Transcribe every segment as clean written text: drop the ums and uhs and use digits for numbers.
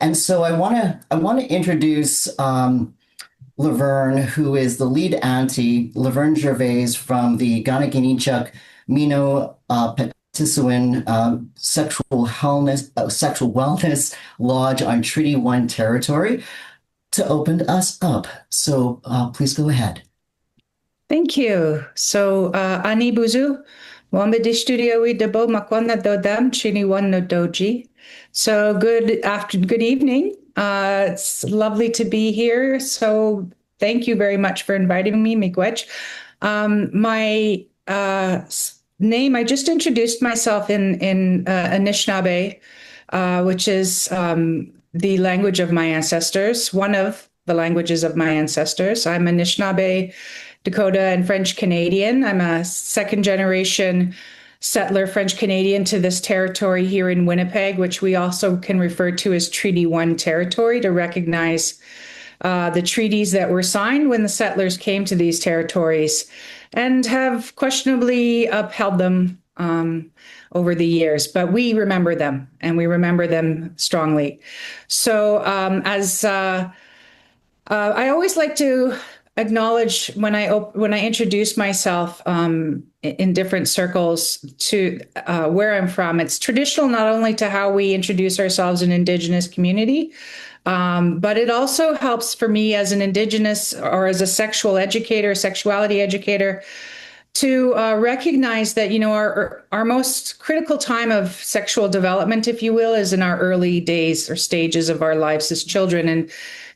And so I want to introduce Laverne, who is the lead auntie, Laverne Gervais from the Ganaginichuk Mino Petisuin Sexual Wellness Lodge on Treaty One territory to open us up. So please go ahead. Thank you. So, ani buzu, wambe di studio we debo makwana dodam chini one no doji. So, good evening. It's lovely to be here. So, thank you very much for inviting me, Miigwech. My name, I just introduced myself in Anishinaabe, which is the language of my ancestors, one of the languages of my ancestors. I'm Anishinaabe, Dakota, and French Canadian. I'm a second generation settler French Canadian to this territory here in Winnipeg, which we also can refer to as Treaty One territory to recognize the treaties that were signed when the settlers came to these territories and have questionably upheld them over the years. But we remember them and we remember them strongly. So as I always like to acknowledge when I introduce myself in different circles to where I'm from. It's traditional not only to how we introduce ourselves in Indigenous community, but it also helps for me as an Indigenous or as a sexual educator, sexuality educator, to recognize that our most critical time of sexual development, if you will, is in our early days or stages of our lives as children. And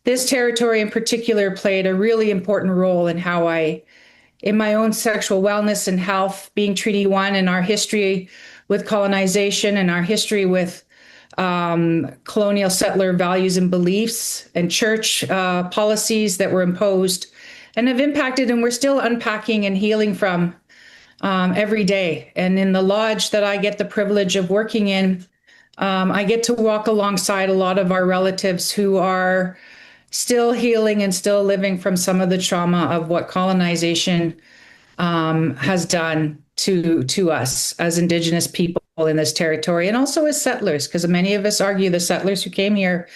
this territory in particular played a really important role in how in my own sexual wellness and health, being Treaty One, and our history with colonization and our history with colonial settler values and beliefs and church policies that were imposed and have impacted, and we're still unpacking and healing from every day. And in the lodge that I get the privilege of working in, I get to walk alongside a lot of our relatives who are still healing and still living from some of the trauma of what colonization has done to us as Indigenous people in this territory, and also as settlers, because many of us argue the settlers who came here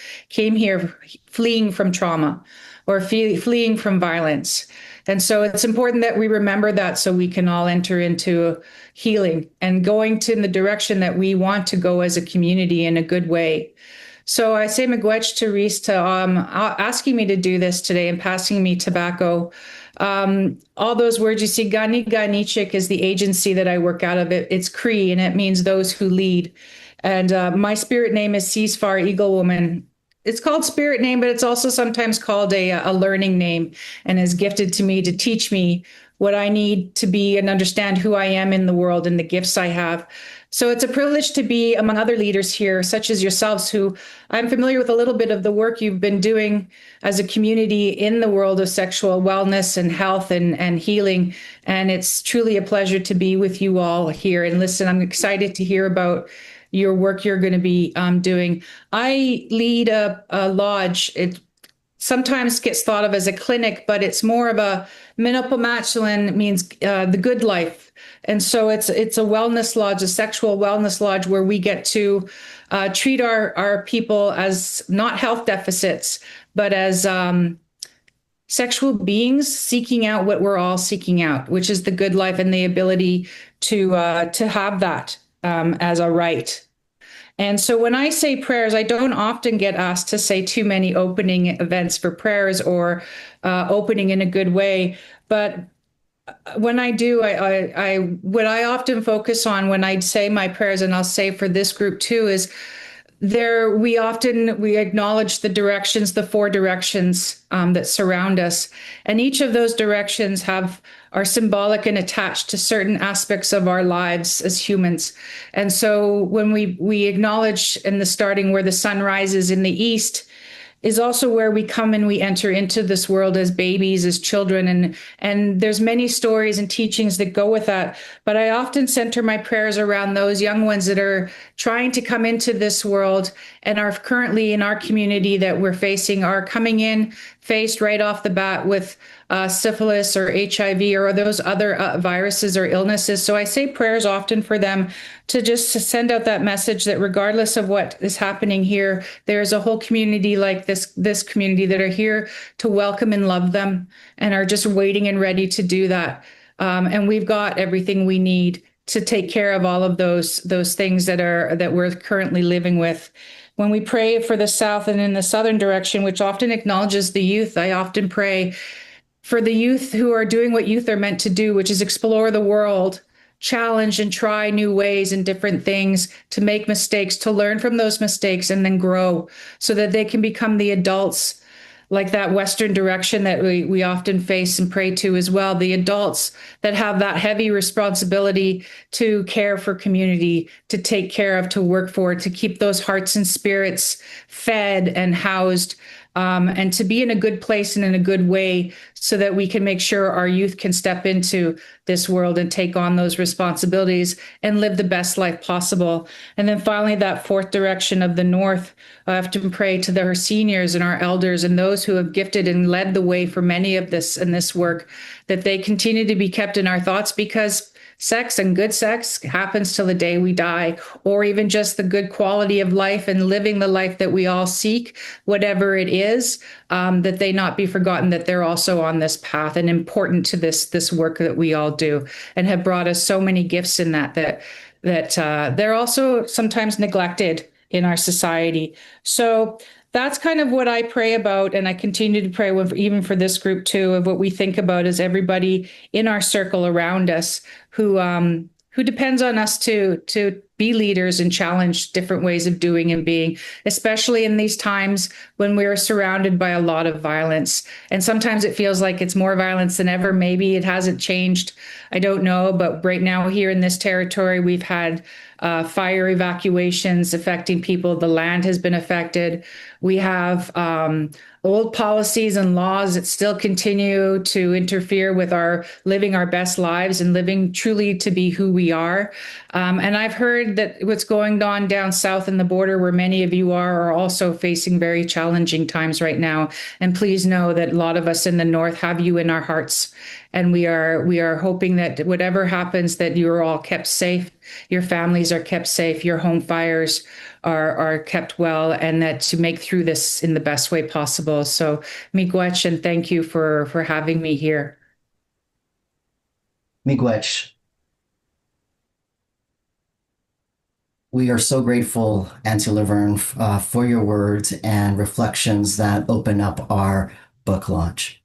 fleeing from trauma or fleeing from violence. And so it's important that we remember that so we can all enter into healing and going in the direction that we want to go as a community in a good way. So I say miigwech to Reece to asking me to do this today and passing me tobacco. All those words you see, Gani Ganichik is the agency that I work out of. It's Cree, and it means those who lead. And my spirit name is Ceasefire Eagle Woman. It's called spirit name, but it's also sometimes called a learning name, and is gifted to me to teach me what I need to be and understand who I am in the world and the gifts I have. So it's a privilege to be among other leaders here, such as yourselves, who I'm familiar with a little bit of the work you've been doing as a community in the world of sexual wellness and health and healing. And it's truly a pleasure to be with you all here. And listen, I'm excited to hear about your work you're going to be doing. I lead a lodge. It sometimes gets thought of as a clinic, but it's more of a Minopomatulan, means the good life. And so it's a wellness lodge, a sexual wellness lodge, where we get to treat our people as not health deficits, but as sexual beings seeking out what we're all seeking out, which is the good life and the ability to have that as a right. And so when I say prayers, I don't often get asked to say too many opening events for prayers or opening in a good way. But when I do, what I often focus on when I say my prayers, and I'll say for this group too, is we acknowledge the directions, the four directions that surround us, and each of those directions are symbolic and attached to certain aspects of our lives as humans. And so when we acknowledge in the starting where the sun rises in the east is also where we come and we enter into this world as babies, as children. And there's many stories and teachings that go with that. But I often center my prayers around those young ones that are trying to come into this world and are currently in our community that we're facing, are coming in faced right off the bat with syphilis or HIV or those other viruses or illnesses. So I say prayers often for them to send out that message that regardless of what is happening here, there's a whole community like this community that are here to welcome and love them and are just waiting and ready to do that. And we've got everything we need to take care of all of those things that we're currently living with. When we pray for the South and in the Southern direction, which often acknowledges the youth, I often pray for the youth who are doing what youth are meant to do, which is explore the world, challenge and try new ways and different things, to make mistakes, to learn from those mistakes and then grow so that they can become the adults like that Western direction that we often face and pray to as well. The adults that have that heavy responsibility to care for community, to take care of, to work for, to keep those hearts and spirits fed and housed, and to be in a good place and in a good way so that we can make sure our youth can step into this world and take on those responsibilities and live the best life possible. And then finally, that fourth direction of the North, I often pray to our seniors and our elders and those who have gifted and led the way for many of this in this work, that they continue to be kept in our thoughts, because sex and good sex happens till the day we die, or even just the good quality of life and living the life that we all seek, whatever it is, that they not be forgotten, that they're also on this path and important to this work that we all do and have brought us so many gifts in that they're also sometimes neglected in our society. So that's kind of what I pray about, and I continue to pray with, even for this group too, of what we think about as everybody in our circle around us who depends on us to be leaders and challenge different ways of doing and being, especially in these times when we're surrounded by a lot of violence. And sometimes it feels like it's more violence than ever. Maybe it hasn't changed. I don't know. But right now here in this territory, we've had fire evacuations affecting people. The land has been affected. We have old policies and laws that still continue to interfere with our living our best lives and living truly to be who we are. And I've heard that what's going on down south in the border, where many of you are also facing very challenging times right now. And please know that a lot of us in the north have you in our hearts. And we are hoping that whatever happens, that you are all kept safe, your families are kept safe, your home fires are kept well, and that to make through this in the best way possible. So, miigwech, and thank you for having me here. Miigwech, we are so grateful, Auntie Laverne, for your words and reflections that open up our book launch.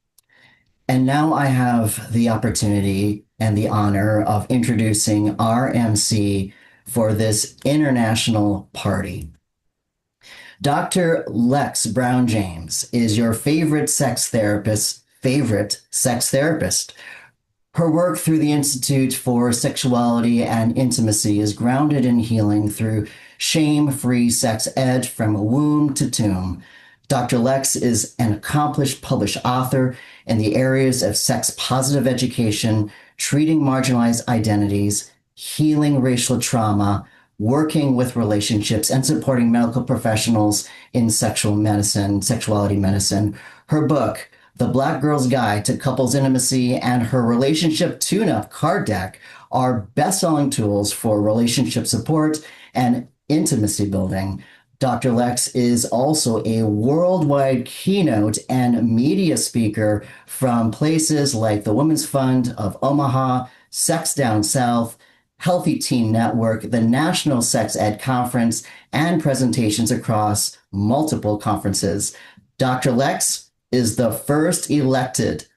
And now I have the opportunity and the honor of introducing our MC for this international party. Dr. Lex Brown James is your favorite sex therapist. Her work through the Institute for Sexuality and Intimacy is grounded in healing through shame-free sex ed from womb to tomb. Dr. Lex is an accomplished published author in the areas of sex-positive education, treating marginalized identities, healing racial trauma, working with relationships, and supporting medical professionals in sexuality medicine. Her book, The Black Girl's Guide to Couples Intimacy, and her relationship tune-up card deck are best-selling tools for relationship support and intimacy building. Dr. Lex is also a worldwide keynote and media speaker from places like the Women's Fund of Omaha, Sex Down South, Healthy Teen Network, the National Sex Ed Conference, and presentations across multiple conferences. Dr. Lex is the first elected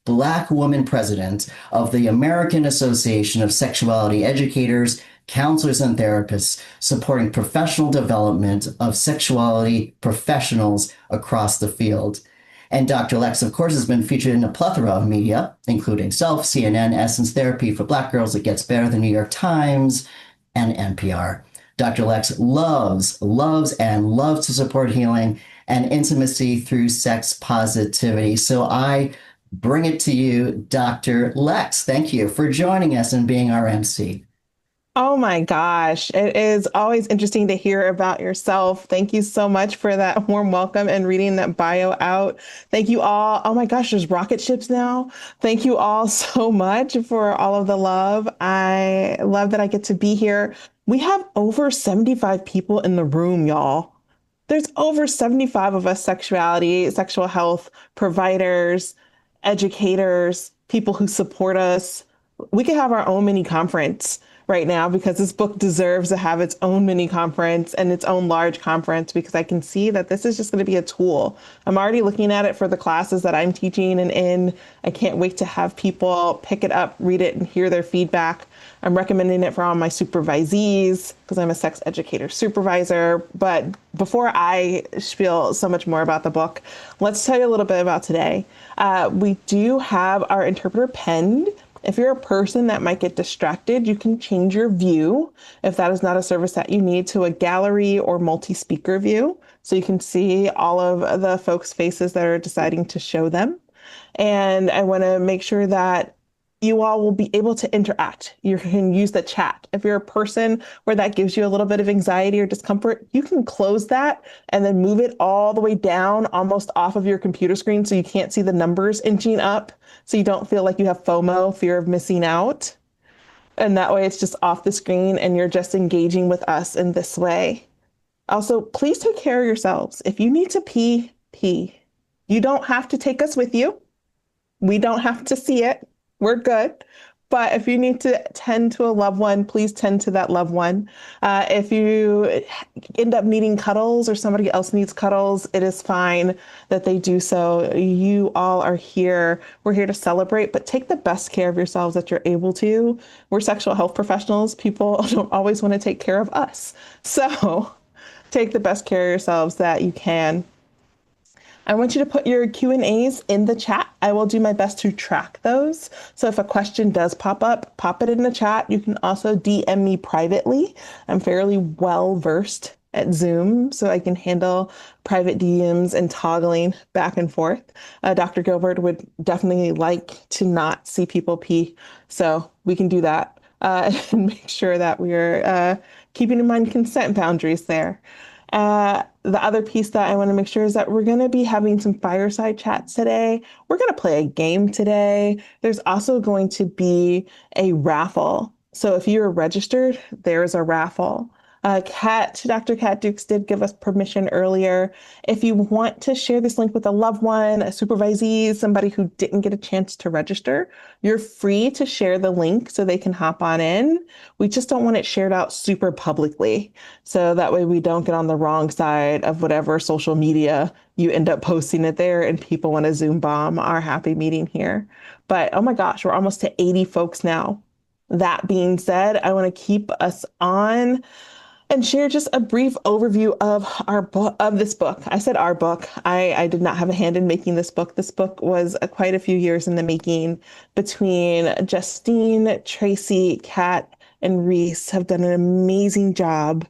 Black woman president of the American Association of Sexuality Educators, Counselors, and Therapists, supporting professional development of sexuality professionals across the field. And Dr. Lex, of course, has been featured in a plethora of media, including Self, CNN, Essence Therapy for Black Girls, It Gets Better, the New York Times, and NPR. Dr. Lex loves to support healing and intimacy through sex positivity. So I bring it to you, Dr. Lex. Thank you for joining us and being our MC. Oh my gosh. It is always interesting to hear about yourself. Thank you so much for that warm welcome and reading that bio out. Thank you all. Oh my gosh, there's rocket ships now. Thank you all so much for all of the love. I love that I get to be here. We have over 75 people in the room, y'all. There's over 75 of us sexuality, sexual health providers, educators, people who support us. We could have our own mini conference right now because this book deserves to have its own mini conference and its own large conference because I can see that this is just going to be a tool. I'm already looking at it for the classes that I'm teaching and in. I can't wait to have people pick it up, read it, and hear their feedback. I'm recommending it for all my supervisees because I'm a sex educator supervisor. But before I spiel so much more about the book, let's tell you a little bit about today. We do have our interpreter penned. If you're a person that might get distracted, you can change your view, if that is not a service that you need, to a gallery or multi-speaker view. So you can see all of the folks' faces that are deciding to show them. And I want to make sure that you all will be able to interact. You can use the chat. If you're a person where that gives you a little bit of anxiety or discomfort, you can close that and then move it all the way down, almost off of your computer screen so you can't see the numbers inching up, so you don't feel like you have FOMO, fear of missing out. And that way it's just off the screen and you're just engaging with us in this way. Also, please take care of yourselves. If you need to pee, pee. You don't have to take us with you. We don't have to see it. We're good. But if you need to tend to a loved one, please tend to that loved one. If you end up needing cuddles or somebody else needs cuddles, it is fine that they do so. You all are here. We're here to celebrate, but take the best care of yourselves that you're able to. We're sexual health professionals. People don't always want to take care of us. So take the best care of yourselves that you can. I want you to put your Q&As in the chat. I will do my best to track those. So if a question does pop up, pop it in the chat. You can also DM me privately. I'm fairly well versed at Zoom, so I can handle private DMs and toggling back and forth. Dr. Gilbert would definitely like to not see people pee, so we can do that and make sure that we're keeping in mind consent boundaries there. The other piece that I want to make sure is that we're going to be having some fireside chats today. We're going to play a game today. There's also going to be a raffle. So if you're registered, there's a raffle. Dr. Kat Dukes did give us permission earlier. If you want to share this link with a loved one, a supervisee, somebody who didn't get a chance to register, you're free to share the link so they can hop on in. We just don't want it shared out super publicly. So that way we don't get on the wrong side of whatever social media you end up posting it there and people want to Zoom bomb our happy meeting here. But oh my gosh, we're almost to 80 folks now. That being said, I want to keep us on and share just a brief overview of our book, of this book. I said our book. I did not have a hand in making this book. This book was quite a few years in the making between Justine, Tracie, Kat, and Reece have done an amazing job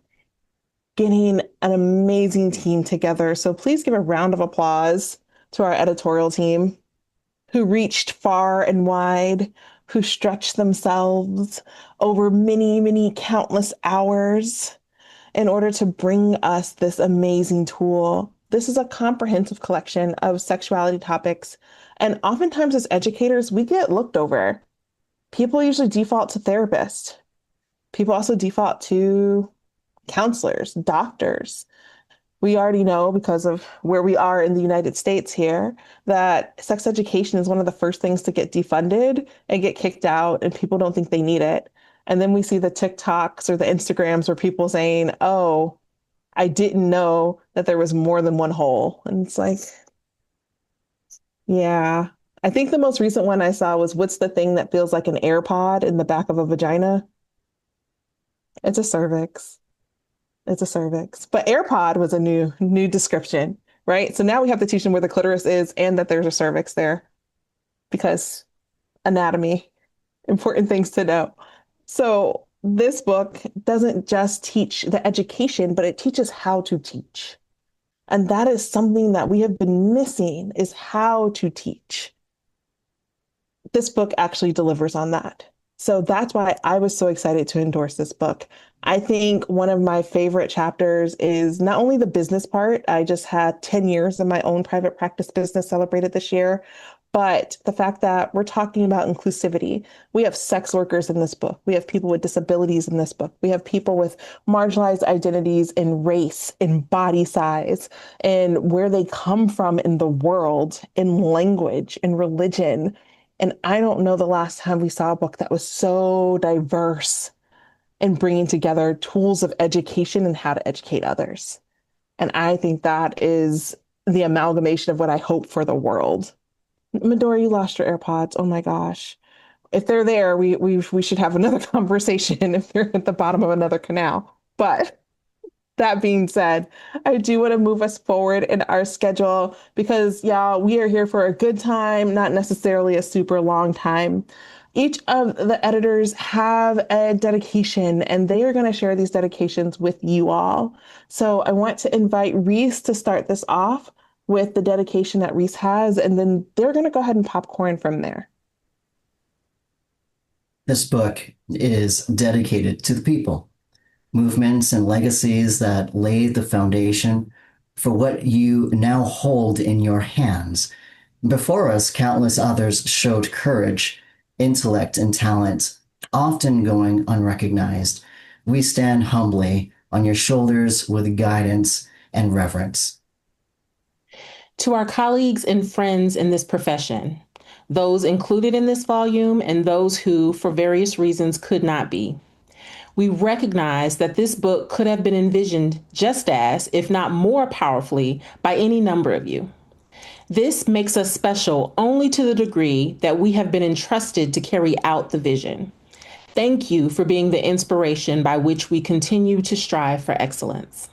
getting an amazing team together. So please give a round of applause to our editorial team who reached far and wide, who stretched themselves over many, many countless hours in order to bring us this amazing tool. This is a comprehensive collection of sexuality topics. And oftentimes as educators, we get looked over. People usually default to therapists. People also default to counselors, doctors. We already know because of where we are in the United States here that sex education is one of the first things to get defunded and get kicked out, and people don't think they need it. And then we see the TikToks or the Instagrams where people saying, oh, I didn't know that there was more than one hole. And it's like, yeah. I think the most recent one I saw was what's the thing that feels like an AirPod in the back of a vagina? It's a cervix. It's a cervix. But AirPod was a new description, right? So now we have to teach them where the clitoris is and that there's a cervix there because anatomy, important things to know. So this book doesn't just teach the education, but it teaches how to teach. And that is something that we have been missing is how to teach. This book actually delivers on that. So that's why I was so excited to endorse this book. I think one of my favorite chapters is not only the business part, I just had 10 years in my own private practice business celebrated this year, but the fact that we're talking about inclusivity. We have sex workers in this book. We have people with disabilities in this book. We have people with marginalized identities in race, in body size, in where they come from in the world, in language, in religion. And I don't know the last time we saw a book that was so diverse in bringing together tools of education and how to educate others. And I think that is the amalgamation of what I hope for the world. Midori, you lost your AirPods. Oh my gosh. If they're there, we should have another conversation if they're at the bottom of another canal. But that being said, I do want to move us forward in our schedule because, y'all, we are here for a good time, not necessarily a super long time. Each of the editors have a dedication, and they are going to share these dedications with you all. So I want to invite Reece to start this off with the dedication that Reece has, and then they're going to go ahead and popcorn from there. This book is dedicated to the people, movements and legacies that laid the foundation for what you now hold in your hands. Before us, countless others showed courage, intellect, and talent, often going unrecognized. We stand humbly on your shoulders with guidance and reverence. To our colleagues and friends in this profession, those included in this volume and those who, for various reasons, could not be, we recognize that this book could have been envisioned just as, if not more powerfully, by any number of you. This makes us special only to the degree that we have been entrusted to carry out the vision. Thank you for being the inspiration by which we continue to strive for excellence.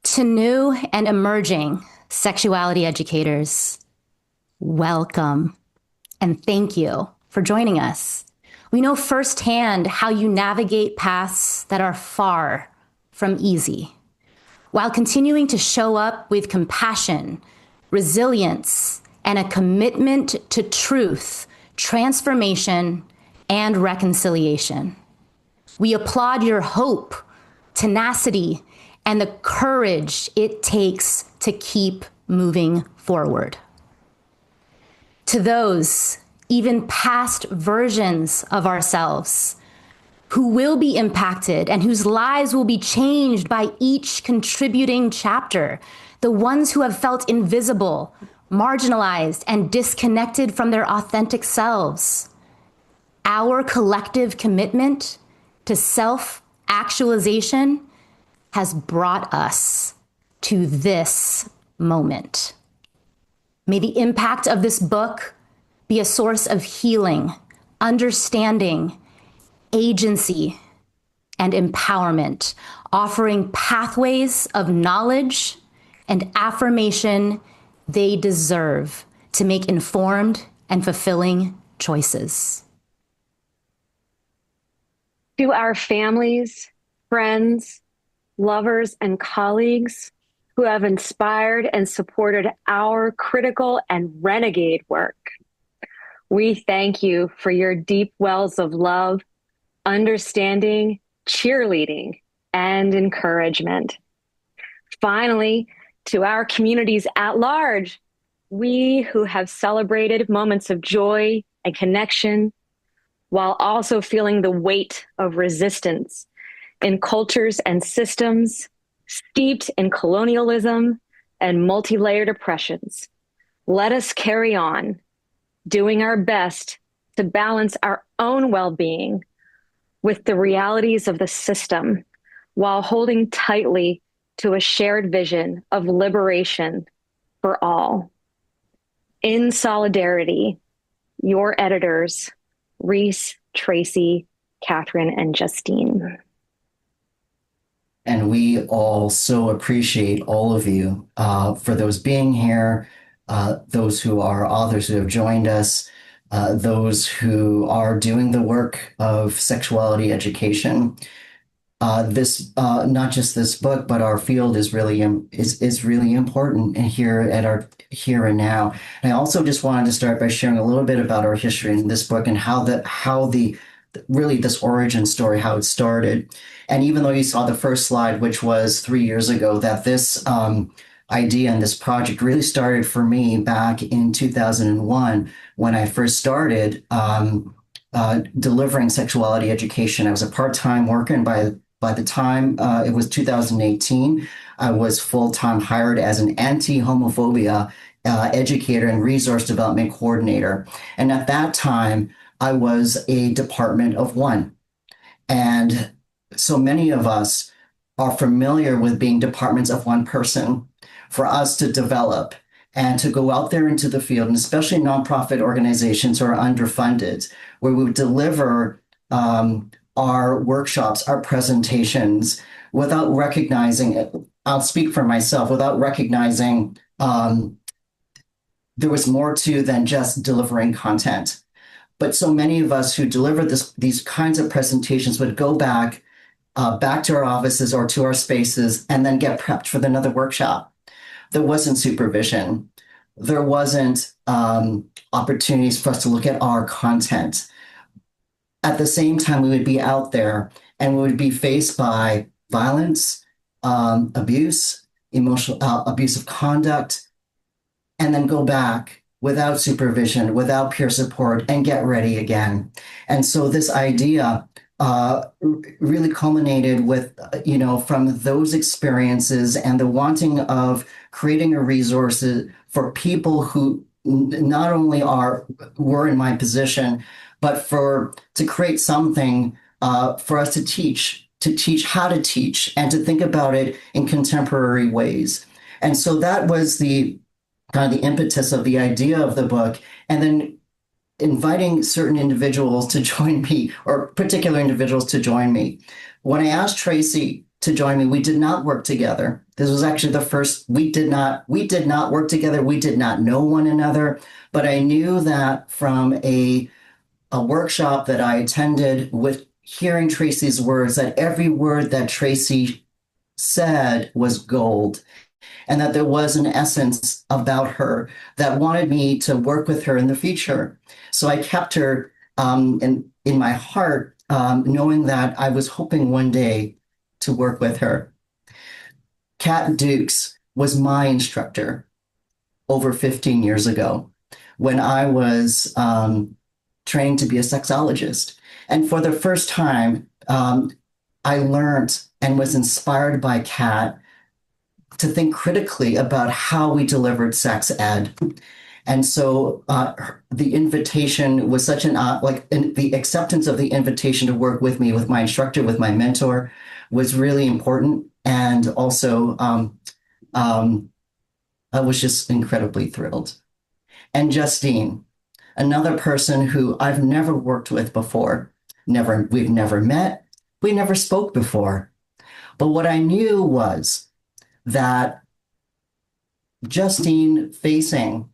To new and emerging sexuality educators, welcome and thank you for joining us. We know firsthand how you navigate paths that are far from easy, while continuing to show up with compassion, resilience, and a commitment to truth, transformation, and reconciliation. We applaud your hope, tenacity, and the courage it takes to keep moving forward. To those, even past versions of ourselves, who will be impacted and whose lives will be changed by each contributing chapter, the ones who have felt invisible, marginalized, and disconnected from their authentic selves. Our collective commitment to self-actualization has brought us to this moment. May the impact of this book be a source of healing, understanding, agency, and empowerment, offering pathways of knowledge and affirmation they deserve to make informed and fulfilling choices. To our families, friends, lovers, and colleagues who have inspired and supported our critical and renegade work, we thank you for your deep wells of love, understanding, cheerleading, and encouragement. Finally, to our communities at large, we who have celebrated moments of joy and connection while also feeling the weight of resistance in cultures and systems steeped in colonialism and multi-layered oppressions. Let us carry on, doing our best to balance our own well-being with the realities of the system while holding tightly to a shared vision of liberation for all. In solidarity, your editors, Reece, Tracie, Catherine, and Justine. And we all so appreciate all of you for those being here, those who are authors who have joined us, those who are doing the work of sexuality education. this not just this book, but our field is really is really important here at our here and now. And I also just wanted to start by sharing a little bit about our history in this book and how the really this origin story, how it started. And even though you saw the first slide, which was 3 years ago, that this idea and this project really started for me back in 2001 when I first started delivering sexuality education. I was a part-time worker, and by the time it was 2018, I was full-time hired as an anti-homophobia educator and resource development coordinator. And at that time, I was a department of one. And so many of us are familiar with being departments of one person. For us to develop and to go out there into the field, and especially nonprofit organizations who are underfunded, where we would deliver our workshops, our presentations, without recognizing, I'll speak for myself, without recognizing there was more to than just delivering content. But so many of us who deliver these kinds of presentations would go back to our offices or to our spaces and then get prepped for another workshop. There wasn't supervision. There wasn't opportunities for us to look at our content. At the same time, we would be out there and we would be faced by violence, abuse, emotional abusive conduct, and then go back without supervision, without peer support, and get ready again. And so this idea really culminated with, from those experiences and the wanting of creating a resource for people who not only were in my position, but to create something for us to teach how to teach and to think about it in contemporary ways. And so that was the kind of the impetus of the idea of the book. And then inviting certain individuals to join me, or particular individuals to join me. When I asked Tracie to join me, we did not work together. This was actually the first, we did not work together. We did not know one another, but I knew that from a workshop that I attended with hearing Tracie's words, that every word that Tracie said was gold. And that there was an essence about her that wanted me to work with her in the future. So I kept her in my heart, knowing that I was hoping one day to work with her. Kat Dukes was my instructor over 15 years ago when I was training to be a sexologist. And for the first time, I learned and was inspired by Kat to think critically about how we delivered sex ed. And so the invitation was such the acceptance of the invitation to work with me, with my instructor, with my mentor, was really important. And also, I was just incredibly thrilled. And Justine, another person who I've never worked with before, we've never met, we never spoke before. But what I knew was that Justine facing,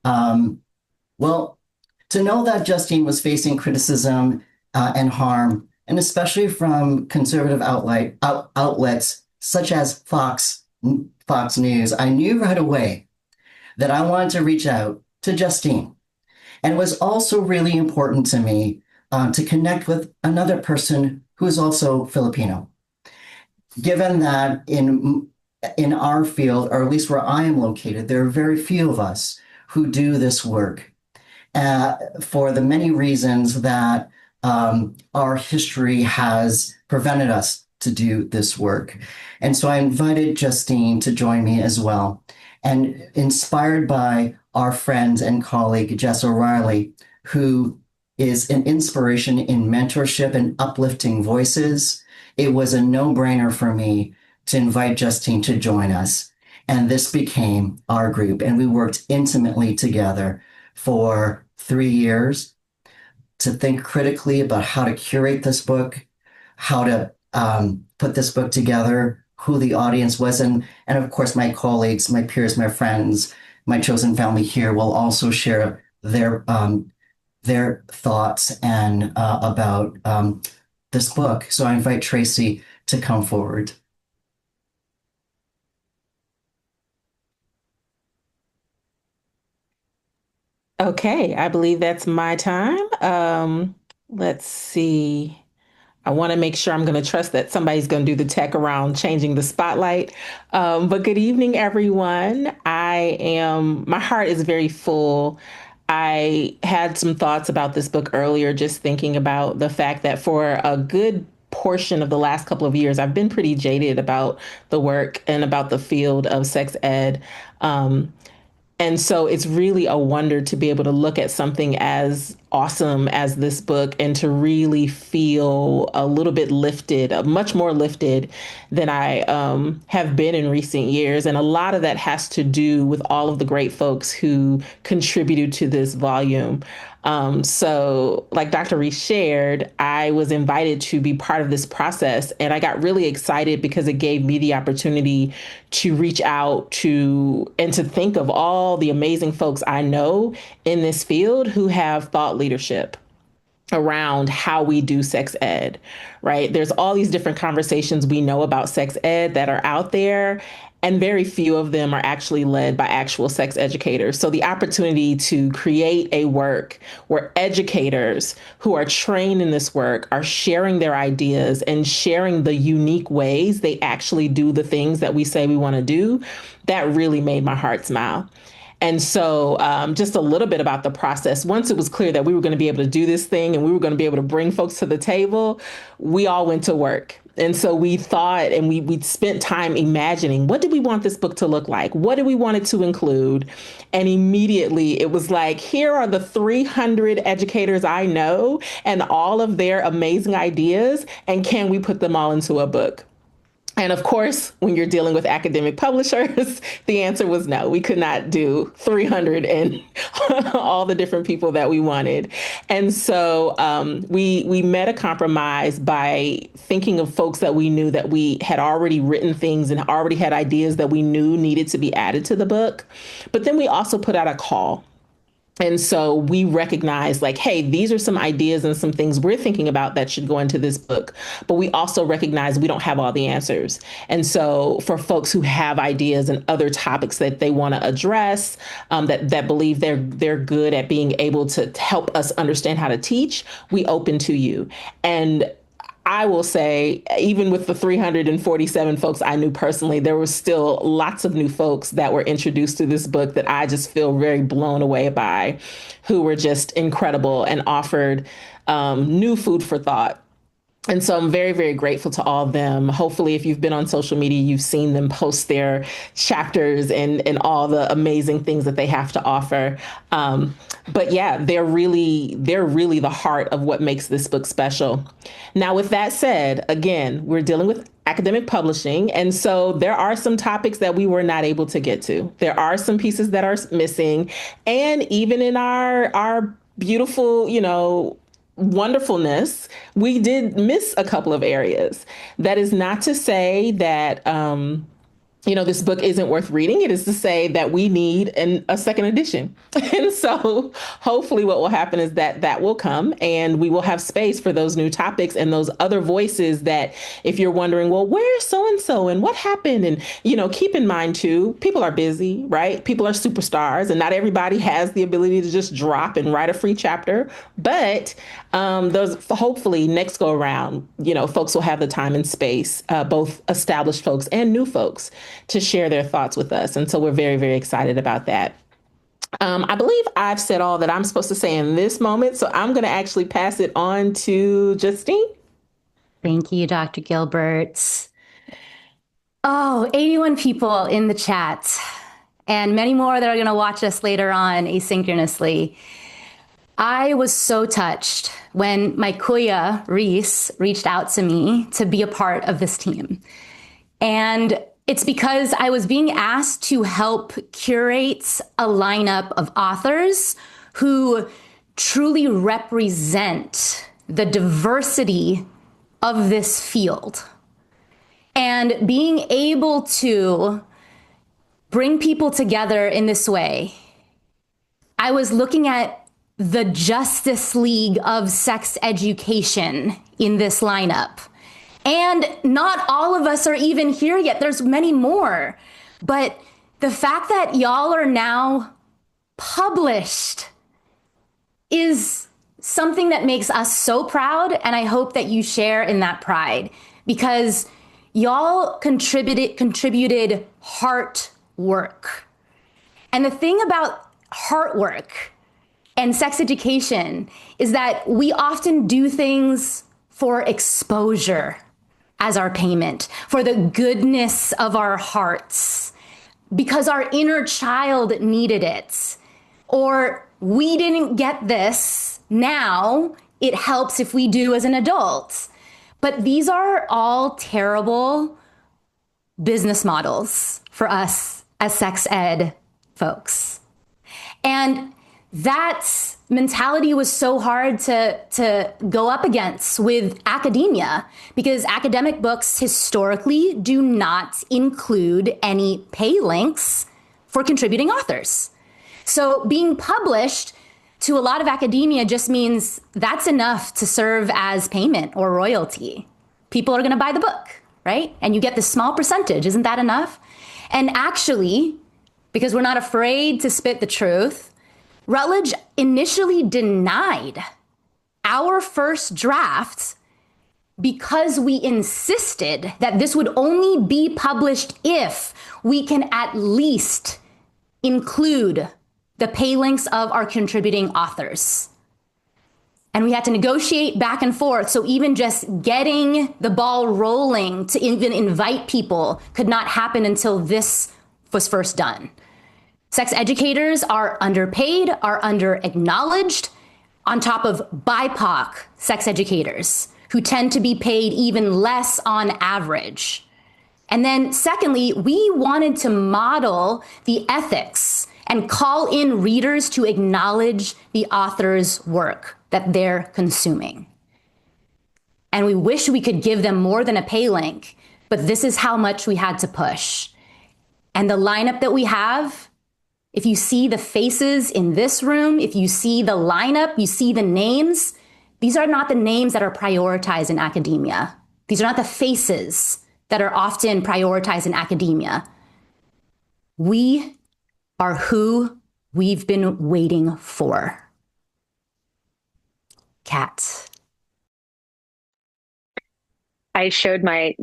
to know that Justine was facing criticism and harm, and especially from conservative outlets such as Fox News, I knew right away that I wanted to reach out to Justine. And it was also really important to me to connect with another person who is also Filipino. Given that in our field, or at least where I am located, there are very few of us who do this work for the many reasons that our history has prevented us to do this work. And so I invited Justine to join me as well. And inspired by our friend and colleague, Jess O'Reilly, who is an inspiration in mentorship and uplifting voices, it was a no-brainer for me to invite Justine to join us. And this became our group. And we worked intimately together for 3 years to think critically about how to curate this book, how to put this book together, who the audience was. And of course, my colleagues, my peers, my friends, my chosen family here will also share their thoughts and about this book. So I invite Tracie to come forward. Okay, I believe that's my time. Let's see. I want to make sure I'm going to trust that somebody's going to do the tech around changing the spotlight. But good evening, everyone. My heart is very full. I had some thoughts about this book earlier, just thinking about the fact that for a good portion of the last couple of years, I've been pretty jaded about the work and about the field of sex ed. And so it's really a wonder to be able to look at something as awesome as this book and to really feel a little bit lifted, much more lifted than I have been in recent years. And a lot of that has to do with all of the great folks who contributed to this volume. So like Dr. Reece shared, I was invited to be part of this process, and I got really excited because it gave me the opportunity to reach out to and to think of all the amazing folks I know in this field who have thought leadership around how we do sex ed, right? There's all these different conversations we know about sex ed that are out there, and very few of them are actually led by actual sex educators. So the opportunity to create a work where educators who are trained in this work are sharing their ideas and sharing the unique ways they actually do the things that we say we want to do, that really made my heart smile. And so just a little bit about the process. Once it was clear that we were going to be able to do this thing and we were going to be able to bring folks to the table, we all went to work. And so we thought and we spent time imagining, what did we want this book to look like? What did we want it to include? And immediately it was like, here are the 300 educators I know and all of their amazing ideas. And can we put them all into a book? And of course, when you're dealing with academic publishers, the answer was no. We could not do 300 and all the different people that we wanted. And so we met a compromise by thinking of folks that we knew that we had already written things and already had ideas that we knew needed to be added to the book. But then we also put out a call. And so we recognize like, hey, these are some ideas and some things we're thinking about that should go into this book. But we also recognize we don't have all the answers. And so for folks who have ideas and other topics that they want to address, that believe they're good at being able to help us understand how to teach, we open to you. And I will say, even with the 347 folks I knew personally, there were still lots of new folks that were introduced to this book that I just feel very blown away by, who were just incredible and offered new food for thought. And so I'm very, very grateful to all of them. Hopefully, if you've been on social media, you've seen them post their chapters and all the amazing things that they have to offer. But yeah, they're really the heart of what makes this book special. Now, with that said, again, we're dealing with academic publishing. And so there are some topics that we were not able to get to. There are some pieces that are missing. And even in our beautiful, wonderfulness, we did miss a couple of areas. That is not to say that this book isn't worth reading. It is to say that we need a second edition. And so hopefully what will happen is that will come and we will have space for those new topics and those other voices that if you're wondering, well, where's so-and-so and what happened? And, keep in mind too, people are busy, right? People are superstars and not everybody has the ability to just drop and write a free chapter. But those hopefully next go around, folks will have the time and space, both established folks and new folks, to share their thoughts with us. And so we're very, very excited about that. I believe I've said all that I'm supposed to say in this moment, so I'm going to actually pass it on to Justine. Thank you, Dr. Gilbert. Oh, 81 people in the chat and many more that are going to watch us later on asynchronously. I was so touched when my kuya, Reece, reached out to me to be a part of this team. And it's because I was being asked to help curate a lineup of authors who truly represent the diversity of this field. And being able to bring people together in this way, I was looking at the Justice League of sex education in this lineup. And not all of us are even here yet. There's many more. But the fact that y'all are now published is something that makes us so proud. And I hope that you share in that pride, because y'all contributed heart work. And the thing about heart work and sex education is that we often do things for exposure as our payment, for the goodness of our hearts, because our inner child needed it, or we didn't get this. Now it helps if we do as an adult. But these are all terrible business models for us as sex ed folks. And that mentality was so hard to go up against with academia, because academic books historically do not include any pay links for contributing authors. So being published to a lot of academia just means that's enough to serve as payment or royalty. People are going to buy the book, right? And you get this small percentage. Isn't that enough? And actually, because we're not afraid to spit the truth, Routledge initially denied our first draft because we insisted that this would only be published if we can at least include the pay links of our contributing authors. And we had to negotiate back and forth. So even just getting the ball rolling to even invite people could not happen until this was first done. Sex educators are underpaid, are under-acknowledged, on top of BIPOC sex educators, who tend to be paid even less on average. And then secondly, we wanted to model the ethics and call in readers to acknowledge the author's work that they're consuming. And we wish we could give them more than a pay link, but this is how much we had to push. And the lineup that we have, if you see the faces in this room, if you see the lineup, you see the names, these are not the names that are prioritized in academia. These are not the faces that are often prioritized in academia. We are who we've been waiting for. Kat. I showed my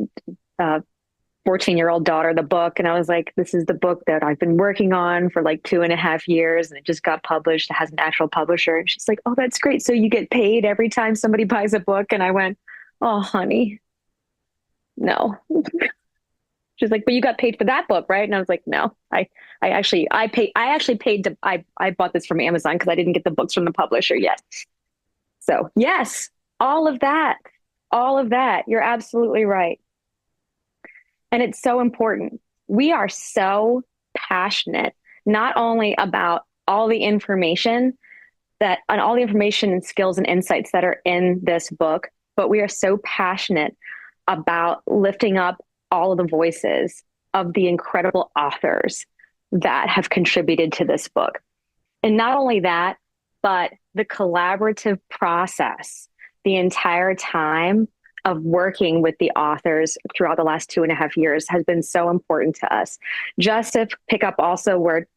14-year-old daughter the book, and I was like, this is the book that I've been working on for like 2.5 years, and it just got published. It has an actual publisher. And she's like, oh, that's great. So you get paid every time somebody buys a book? And I went, oh, honey, no. She's like, but you got paid for that book, right? And I was like, no, I actually paid to, I bought this from Amazon because I didn't get the books from the publisher yet. So yes, all of that, you're absolutely right. And it's so important. We are so passionate, not only about all the information and skills and insights that are in this book, but we are so passionate about lifting up all of the voices of the incredible authors that have contributed to this book. And not only that, but the collaborative process the entire time of working with the authors throughout the last 2.5 years has been so important to us. Just to pick up also where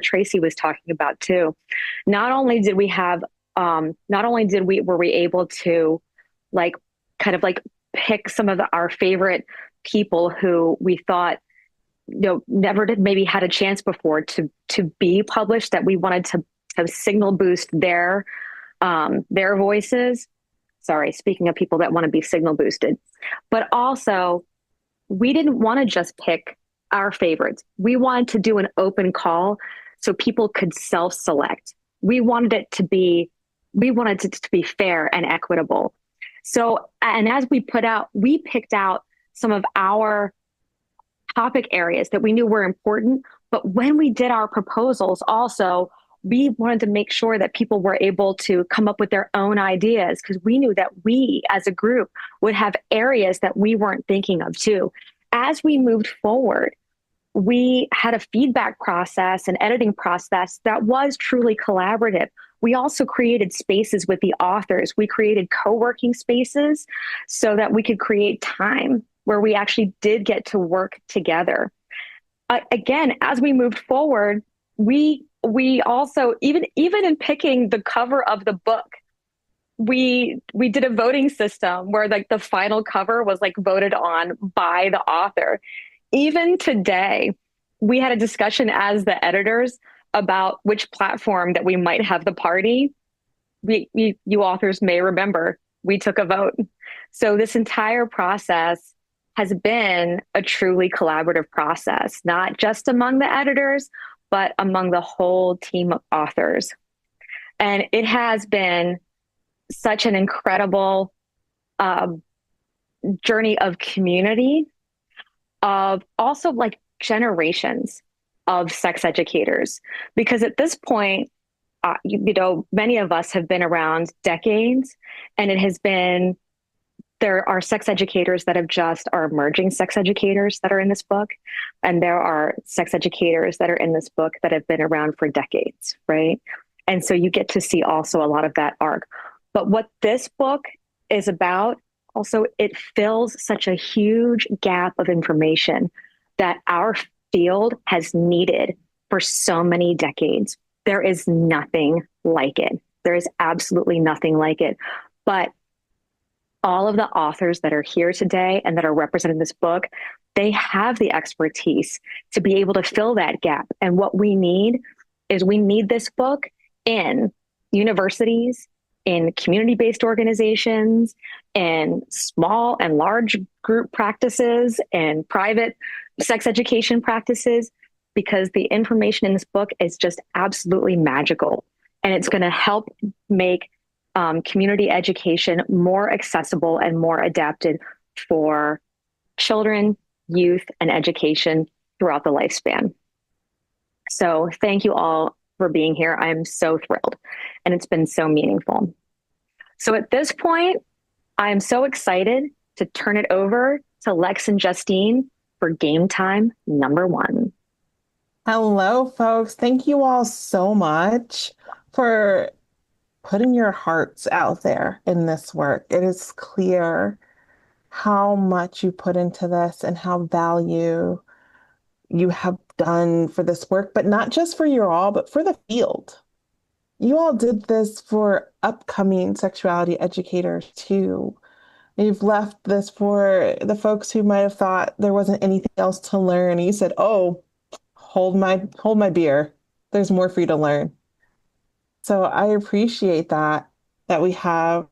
Tracie was talking about too. Not only were we able to pick some of our favorite people who we thought never did maybe had a chance before to be published, that we wanted to signal boost their voices. Sorry, speaking of people that want to be signal boosted, but also we didn't want to just pick our favorites. We wanted to do an open call so people could self-select. We wanted it to be fair and equitable. So, and as we picked out some of our topic areas that we knew were important, but when we did our proposals also, we wanted to make sure that people were able to come up with their own ideas, because we knew that we as a group would have areas that we weren't thinking of too. As we moved forward, we had a feedback process, an editing process that was truly collaborative. we also created spaces with the authors. We created co-working spaces so that we could create time where we actually did get to work together. Again, as we moved forward, we also, even in picking the cover of the book, we did a voting system where like the final cover was like voted on by the author. Even today, we had a discussion as the editors about which platform that we might have the party. You authors may remember, we took a vote. So this entire process has been a truly collaborative process, not just among the editors, but among the whole team of authors. And it has been such an incredible journey of community, of also like generations of sex educators. Because at this point, many of us have been around decades, and it has been, there are sex educators that are emerging sex educators that are in this book. And there are sex educators that are in this book that have been around for decades, right? And so you get to see also a lot of that arc. But what this book is about, also, it fills such a huge gap of information that our field has needed for so many decades. There is nothing like it. There is absolutely nothing like it. But all of the authors that are here today and that are represented in this book, they have the expertise to be able to fill that gap. And what we need is this book in universities, in community-based organizations, in small and large group practices, and private sex education practices, because the information in this book is just absolutely magical. And it's going to help make community education more accessible and more adapted for children, youth, and education throughout the lifespan. So thank you all for being here. I'm so thrilled, and it's been so meaningful. So at this point, I'm so excited to turn it over to Lex and Justine for game time number 1. Hello, folks. Thank you all so much for putting your hearts out there in this work. It is clear how much you put into this and how value you have done for this work, but not just for you all, but for the field. You all did this for upcoming sexuality educators too. You've left this for the folks who might have thought there wasn't anything else to learn. And you said, oh, hold my beer. There's more for you to learn. So I appreciate that we have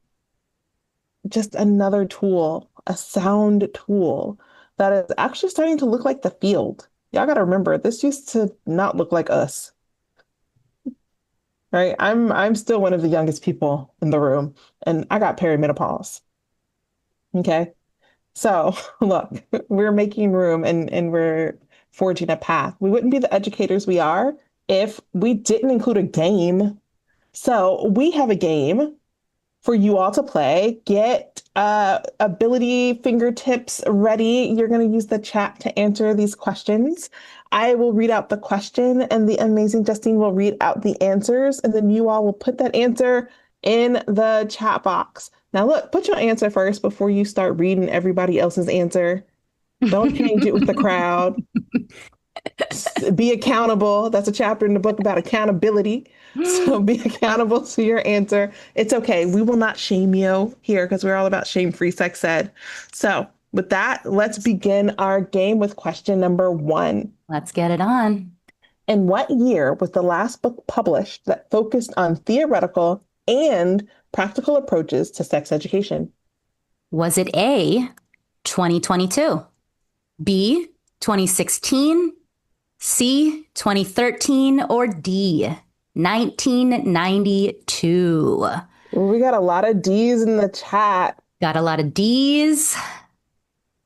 just another tool, a sound tool that is actually starting to look like the field. Y'all got to remember, this used to not look like us. Right? I'm still one of the youngest people in the room, and I got perimenopause. Okay. So look, we're making room and we're forging a path. We wouldn't be the educators we are if we didn't include a game. So we have a game for you all to play. Get ability fingertips ready. You're going to use the chat to answer these questions. I will read out the question, and the amazing Justine will read out the answers, and then you all will put that answer in the chat box. Now look, put your answer first before you start reading everybody else's answer. Don't change it with the crowd. Be accountable. That's a chapter in the book about accountability. So be accountable to your answer. It's okay. We will not shame you here because we're all about shame-free sex ed. So with that, let's begin our game with question number 1. Let's get it on. In what year was the last book published that focused on theoretical and practical approaches to sex education? Was it A, 2022, B, 2016, C, 2013, or D, 1992? We got a lot of D's in the chat. Got a lot of D's.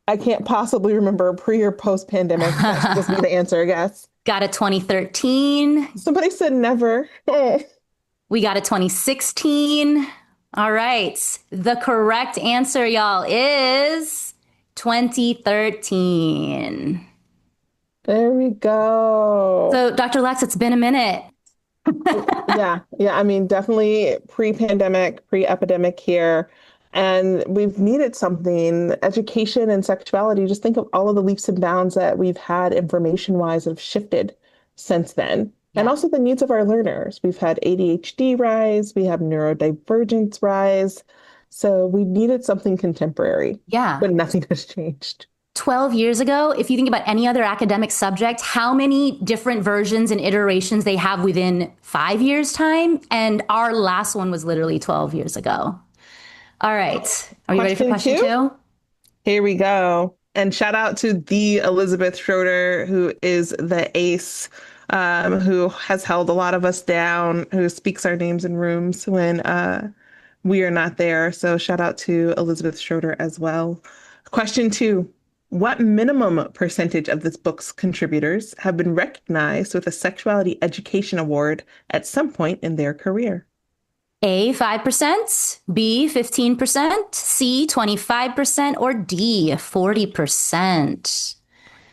I can't possibly remember pre or post pandemic. That's just be the answer, I guess. Got a 2013. Somebody said never. We got a 2016. All right. The correct answer, y'all, is 2013. There we go. So, Dr. Lex, it's been a minute. Yeah, yeah. I mean, definitely pre-pandemic, pre-epidemic here. And we've needed something, education and sexuality. Just think of all of the leaps and bounds that we've had information-wise that have shifted since then. And Yeah. also the needs of our learners. We've had ADHD rise, we have neurodivergence rise. So we needed something contemporary, Yeah. but nothing has changed. 12 years ago, if you think about any other academic subject, how many different versions and iterations they have within 5 years' time? And our last one was literally 12 years ago. All right. Are you ready for question two? Here we go. And shout out to the Elizabeth Schroeder, who is the ace, who has held a lot of us down, who speaks our names in rooms when we are not there. So shout out to Elizabeth Schroeder as well. Question two. What minimum percentage of this book's contributors have been recognized with a sexuality education award at some point in their career? A, 5%, B, 15%, C, 25%, or D, 40%.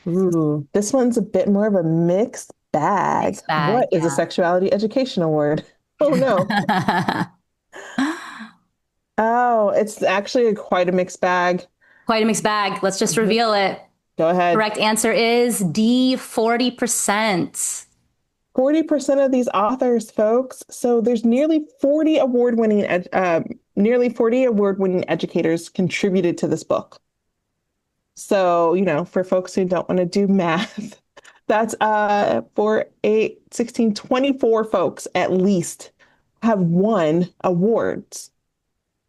Ooh, this one's a bit more of a mixed bag. Mixed bag, What is a yeah. sexuality education award? Oh no. Oh, it's actually quite a mixed bag. Quite a mixed bag. Let's just reveal it. Go ahead. Correct answer is D, 40%. 40% of these authors, folks. So there's nearly 40 award-winning educators contributed to this book. So, for folks who don't want to do math, that's 4, 8, 16, 24 folks at least have won awards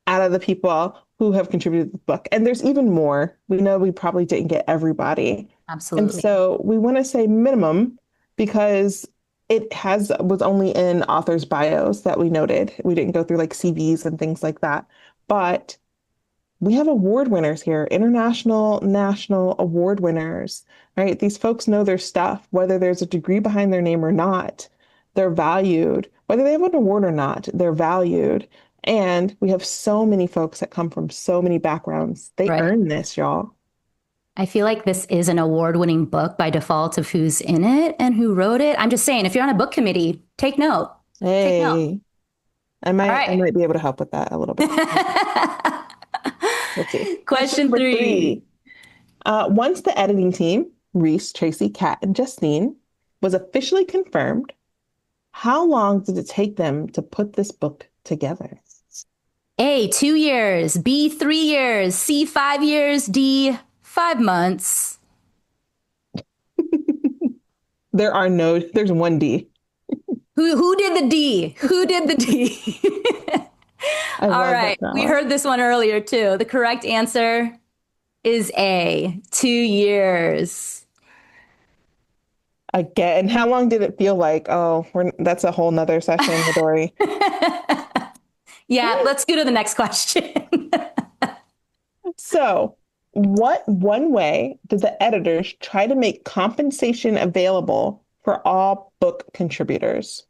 out of the people who have contributed to the book. And there's even more. We know we probably didn't get everybody. Absolutely. And so we want to say minimum because was only in authors' bios that we noted. We didn't go through like CVs and things like that. But we have award winners here, international, national award winners, right? These folks know their stuff, whether there's a degree behind their name or not. They're valued. Whether they have an award or not, they're valued. And we have so many folks that come from so many backgrounds. They earn this, y'all. I feel like this is an award-winning book by default of who's in it and who wrote it. I'm just saying, if you're on a book committee, take note. Hey, Take note. I might be able to help with that a little bit. Let's see. Question three. Once the editing team, Reece, Tracie, Kat, and Justine, was officially confirmed, how long did it take them to put this book together? A, 2 years. B, 3 years. C, 5 years. D, 5 months. There's one D. Who did the D? Who did the D? All right. We heard this one earlier too. The correct answer is A, 2 years. Again, how long did it feel like? Oh, that's a whole nother session, Midori. Yeah, let's go to the next question. So, what one way did the editors try to make compensation available for all book contributors?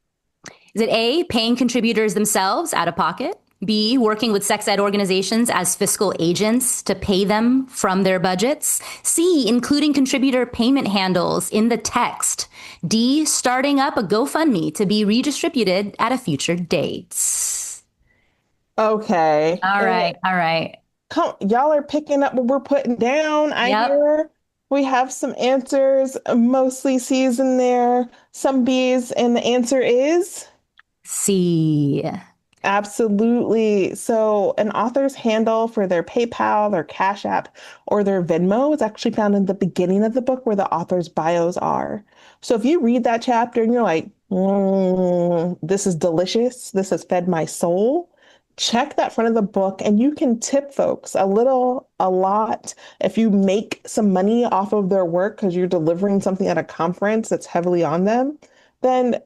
Is it A, paying contributors themselves out of pocket? B, working with sex ed organizations as fiscal agents to pay them from their budgets? C, including contributor payment handles in the text? D, starting up a GoFundMe to be redistributed at a future date? Okay. All right. Y'all are picking up what we're putting down. I hear we have some answers, mostly C's in there, some B's, and the answer is C. Absolutely. So an author's handle for their PayPal, their Cash App, or their Venmo is actually found in the beginning of the book where the author's bios are. So if you read that chapter and you're like, this is delicious, this has fed my soul, check that front of the book and you can tip folks a little, a lot. If you make some money off of their work because you're delivering something at a conference that's heavily on them, then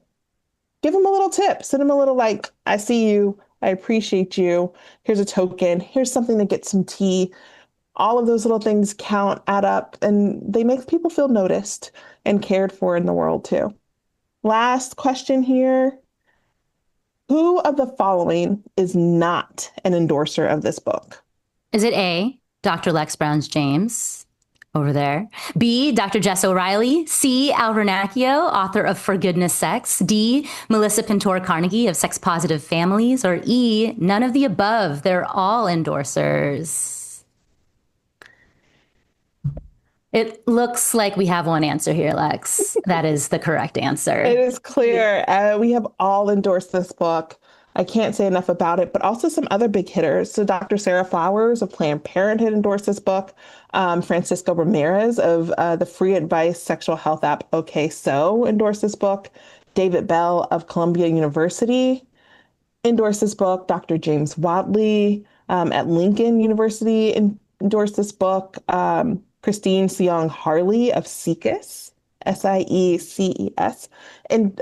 give them a little tip. Send them a little like, I see you. I appreciate you. Here's a token. Here's something to get some tea. All of those little things add up, and they make people feel noticed and cared for in the world too. Last question here. Who of the following is not an endorser of this book? Is it A, Dr. Lex Brown's James, over there. B, Dr. Jess O'Reilly. C, Al Vernacchio, author of For Goodness Sex. D, Melissa Pintor Carnegie of Sex Positive Families. Or E, none of the above. They're all endorsers. It looks like we have one answer here, Lex. That is the correct answer. It is clear. We have all endorsed this book. I can't say enough about it, but also some other big hitters. So Dr. Sarah Flowers of Planned Parenthood endorsed this book. Francisco Ramirez of the free advice sexual health app OK So endorsed this book. David Bell of Columbia University endorsed this book. Dr. James Wadley at Lincoln University endorsed this book. Christine Seong Harley of SIECUS, SIECES, and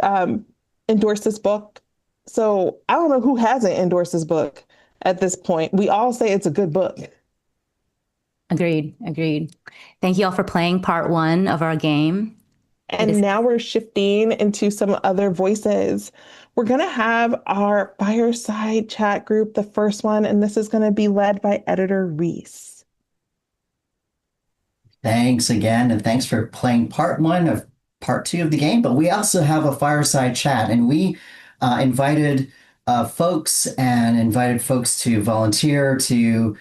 endorsed this book. So I don't know who hasn't endorsed this book at this point. We all say it's a good book. Agreed. Thank you all for playing part one of our game. And now we're shifting into some other voices. We're going to have our fireside chat group, the first one, and this is going to be led by editor Reece. Thanks again, and thanks for playing part one of part two of the game. But we also have a fireside chat, and we invited folks to volunteer to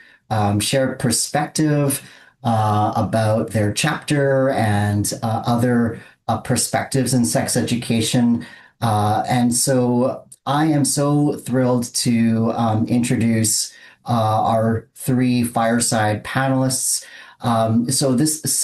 share perspective about their chapter and other perspectives in sex education. And so I am so thrilled to introduce our three fireside panelists. So this first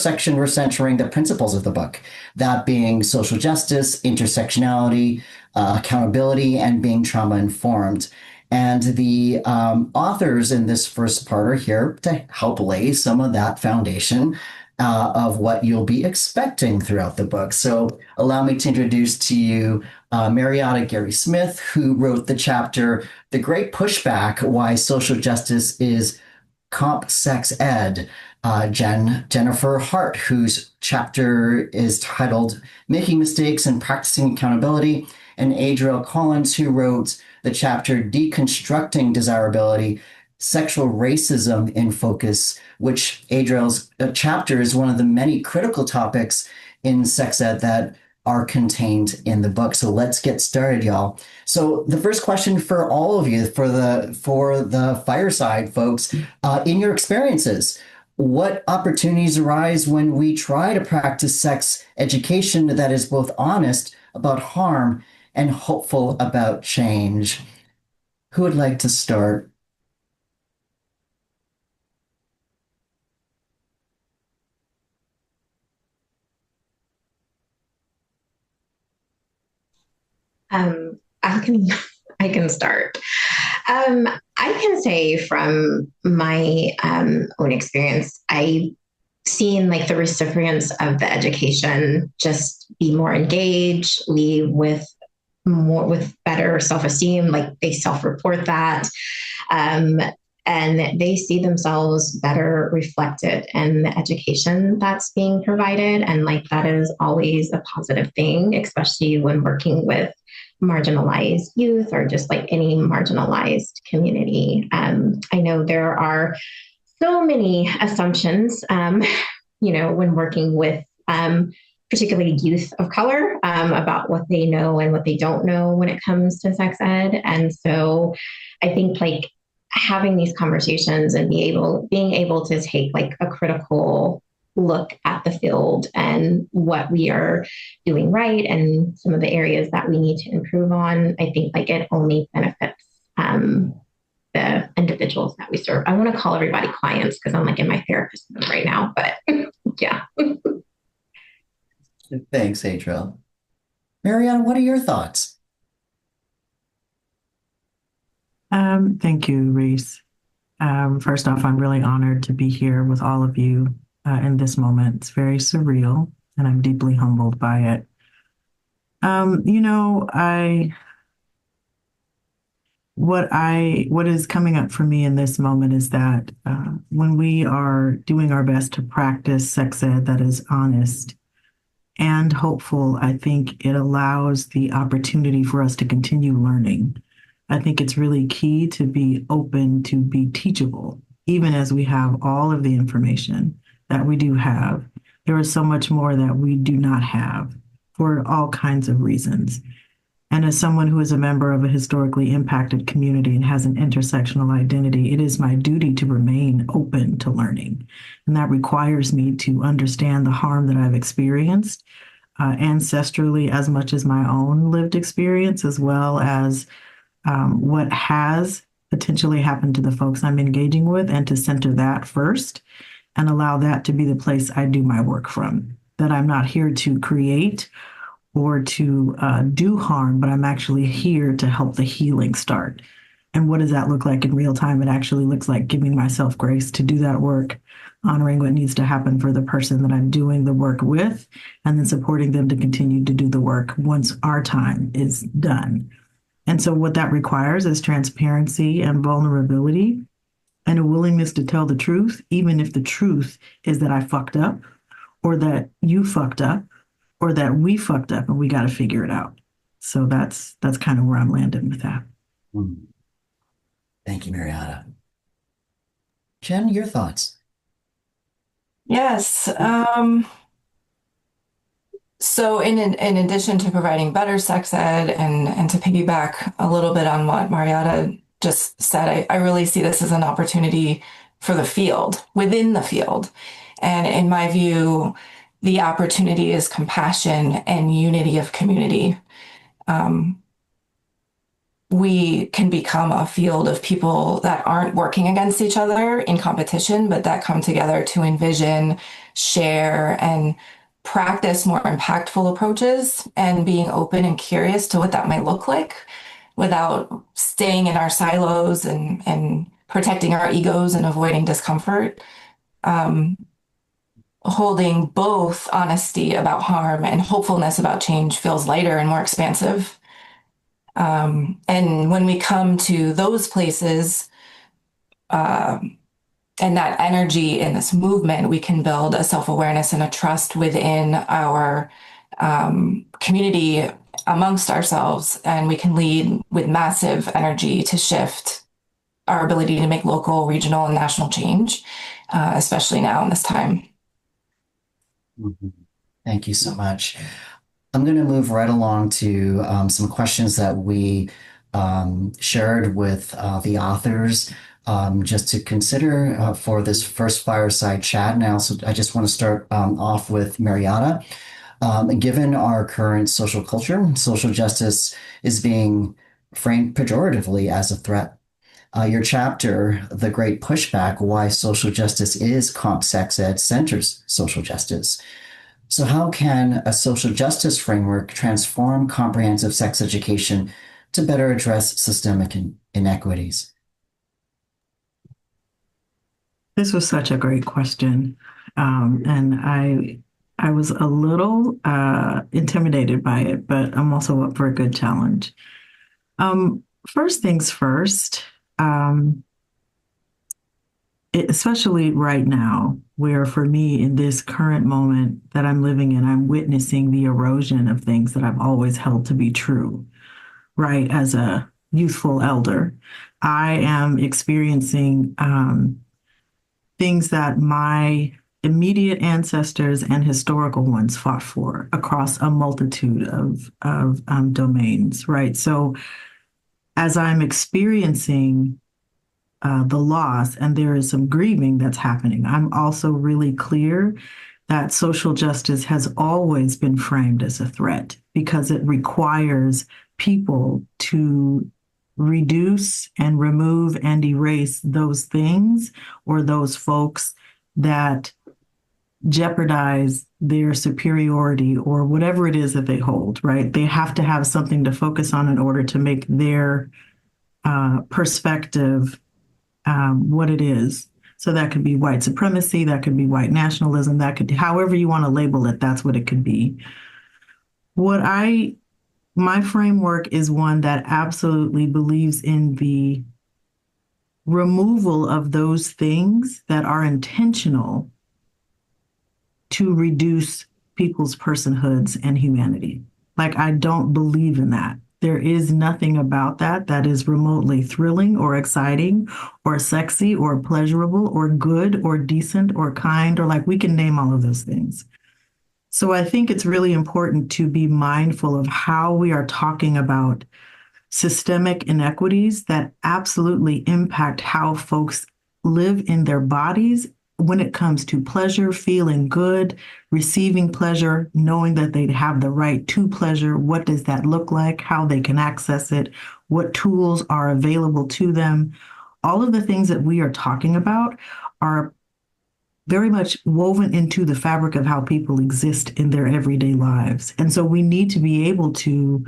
section, we're centering the principles of the book, that being social justice, intersectionality, accountability, and being trauma informed. And the authors in this first part are here to help lay some of that foundation of what you'll be expecting throughout the book. So allow me to introduce to you Marietta Gary Smith, who wrote the chapter, The Great Pushback, Why Social Justice is Comp Sex Ed. Jennifer Hart, whose chapter is titled Making Mistakes and Practicing Accountability, and Adriel Collins, who wrote the chapter Deconstructing Desirability, Sexual Racism in Focus, which Adriel's chapter is one of the many critical topics in sex ed that are contained in the book. So let's get started, y'all. So the first question for all of you, for the fireside folks, in your experiences, what opportunities arise when we try to practice sex education that is both honest about harm and hopeful about change? Who would like to start? I can I can start. I can say from my own experience, I've seen like the recipients of the education just be more engaged, leave with better self-esteem, like they self-report that. And they see themselves better reflected in the education that's being provided. And like that is always a positive thing, especially when working with marginalized youth or just like any marginalized community. I know there are so many assumptions, when working with particularly youth of color about what they know and what they don't know when it comes to sex ed. And so I think like having these conversations and being able to take like a critical look at the field and what we are doing right and some of the areas that we need to improve on, I think like it only benefits the individuals that we serve. I want to call everybody clients because I'm like in my therapist mode right now, but yeah. Thanks, Adriel. Mariana, what are your thoughts? Thank you, Reece. First off, I'm really honored to be here with all of you in this moment. It's very surreal, and I'm deeply humbled by it. What is coming up for me in this moment is that when we are doing our best to practice sex ed that is honest and hopeful, I think it allows the opportunity for us to continue learning. I think it's really key to be open to be teachable, even as we have all of the information that we do have, there is so much more that we do not have for all kinds of reasons. And as someone who is a member of a historically impacted community and has an intersectional identity, it is my duty to remain open to learning. And that requires me to understand the harm that I've experienced ancestrally, as much as my own lived experience, as well as what has potentially happened to the folks I'm engaging with, and to center that first and allow that to be the place I do my work from. That I'm not here to create or to do harm, but I'm actually here to help the healing start. And what does that look like in real time? It actually looks like giving myself grace to do that work, honoring what needs to happen for the person that I'm doing the work with, and then supporting them to continue to do the work once our time is done. And so what that requires is transparency and vulnerability and a willingness to tell the truth, even if the truth is that I fucked up, or that you fucked up, or that we fucked up and we got to figure it out. So that's kind of where I'm landing with that. Thank you, Mariana. Jen, your thoughts? Yes. So in addition to providing better sex ed and to piggyback a little bit on what Mariana just said, I really see this as an opportunity for the field, within the field. And in my view, the opportunity is compassion and unity of community. We can become a field of people that aren't working against each other in competition, but that come together to envision, share, and practice more impactful approaches, and being open and curious to what that might look like without staying in our silos and protecting our egos and avoiding discomfort. Holding both honesty about harm and hopefulness about change feels lighter and more expansive. And when we come to those places and that energy in this movement, we can build a self-awareness and a trust within our community amongst ourselves, and we can lead with massive energy to shift our ability to make local, regional, and national change, especially now in this time. Thank you so much. I'm going to move right along to some questions that we shared with the authors just to consider for this first fireside chat. Now, so I just want to start off with Mariana. Given our current social culture, social justice is being framed pejoratively as a threat. Your chapter, The Great Pushback, Why Social Justice is Comp Sex Ed, centers social justice. So how can a social justice framework transform comprehensive sex education to better address systemic inequities? This was such a great question. And I was a little intimidated by it, but I'm also up for a good challenge. First things first, especially right now, where for me in this current moment that I'm living in, I'm witnessing the erosion of things that I've always held to be true, right? As a youthful elder, I am experiencing things that my immediate ancestors and historical ones fought for across a multitude of domains, right? So as I'm experiencing the loss, and there is some grieving that's happening, I'm also really clear that social justice has always been framed as a threat because it requires people to reduce and remove and erase those things or those folks that jeopardize their superiority or whatever it is that they hold, right? They have to have something to focus on in order to make their perspective what it is. So that could be white supremacy, that could be white nationalism, that could, however you want to label it, that's what it could be. My framework is one that absolutely believes in the removal of those things that are intentional to reduce people's personhoods and humanity. Like, I don't believe in that. There is nothing about that that is remotely thrilling or exciting or sexy or pleasurable or good or decent or kind, or like we can name all of those things. So I think it's really important to be mindful of how we are talking about systemic inequities that absolutely impact how folks live in their bodies when it comes to pleasure, feeling good, receiving pleasure, knowing that they have the right to pleasure. What does that look like? How they can access it? What tools are available to them? All of the things that we are talking about are very much woven into the fabric of how people exist in their everyday lives. And so we need to be able to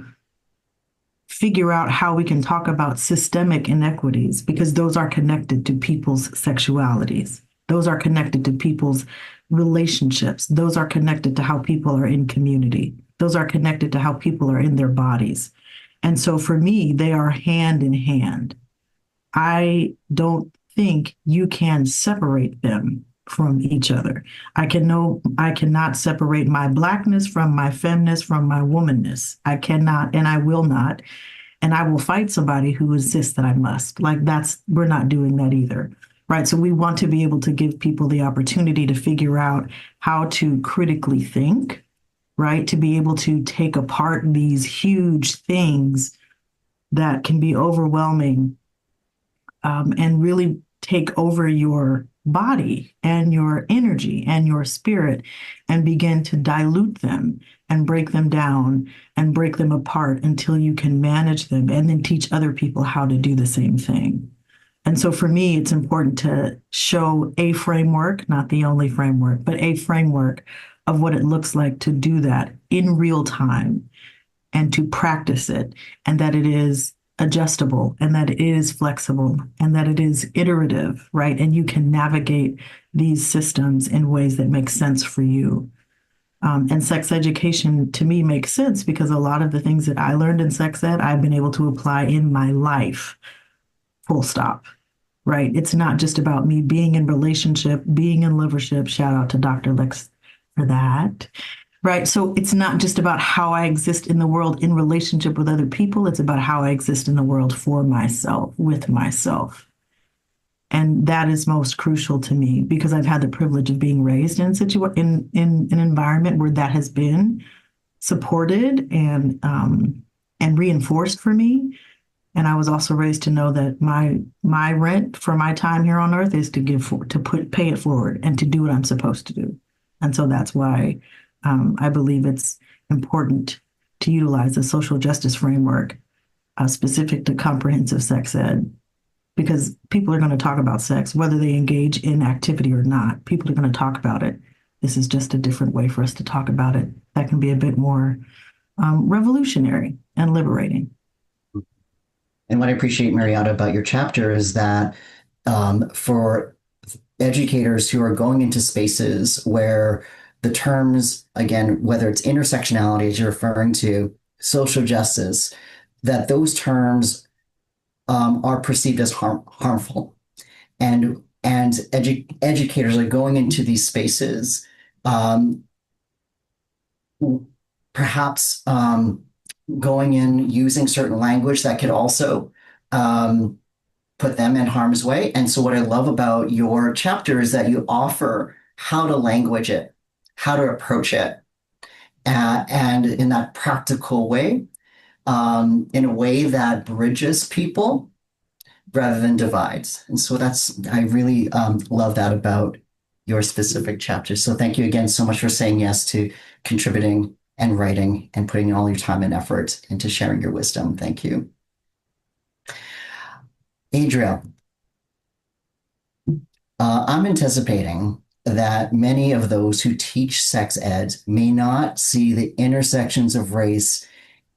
figure out how we can talk about systemic inequities, because those are connected to people's sexualities. Those are connected to people's relationships. Those are connected to how people are in community. Those are connected to how people are in their bodies. And so for me, they are hand in hand. I don't think you can separate them from each other. I cannot separate my Blackness from my femness from my womanness. I cannot, and I will not. And I will fight somebody who insists that I must. Like we're not doing that either. Right. So we want to be able to give people the opportunity to figure out how to critically think, right? To be able to take apart these huge things that can be overwhelming, and really take over your body and your energy and your spirit and begin to dilute them and break them down and break them apart until you can manage them, and then teach other people how to do the same thing. And so for me, it's important to show a framework, not the only framework, but a framework of what it looks like to do that in real time and to practice it, and that it is adjustable and that it is flexible and that it is iterative, right? And you can navigate these systems in ways that make sense for you. And sex education to me makes sense because a lot of the things that I learned in sex ed, I've been able to apply in my life. Full stop, right? It's not just about me being in relationship, being in lovership. Shout out to Dr. Lex for that, right? So it's not just about how I exist in the world in relationship with other people. It's about how I exist in the world for myself, with myself. And that is most crucial to me because I've had the privilege of being raised in an environment where that has been supported and reinforced for me. And I was also raised to know that my rent for my time here on earth is to pay it forward and to do what I'm supposed to do. And so that's why I believe it's important to utilize the social justice framework specific to comprehensive sex ed, because people are going to talk about sex, whether they engage in activity or not. People are going to talk about it. This is just a different way for us to talk about it that can be a bit more revolutionary and liberating. And what I appreciate, Marietta, about your chapter is that for educators who are going into spaces where the terms, again, whether it's intersectionality, as you're referring to, social justice, that those terms are perceived as harmful. And educators are going into these spaces, perhaps going in using certain language that could also put them in harm's way. And so what I love about your chapter is that you offer how to language it, how to approach it, and in that practical way, in a way that bridges people rather than divides. And so I really love that about your specific chapter. So thank you again so much for saying yes to contributing and writing and putting all your time and effort into sharing your wisdom. Thank you. Adria, I'm anticipating that many of those who teach sex ed may not see the intersections of race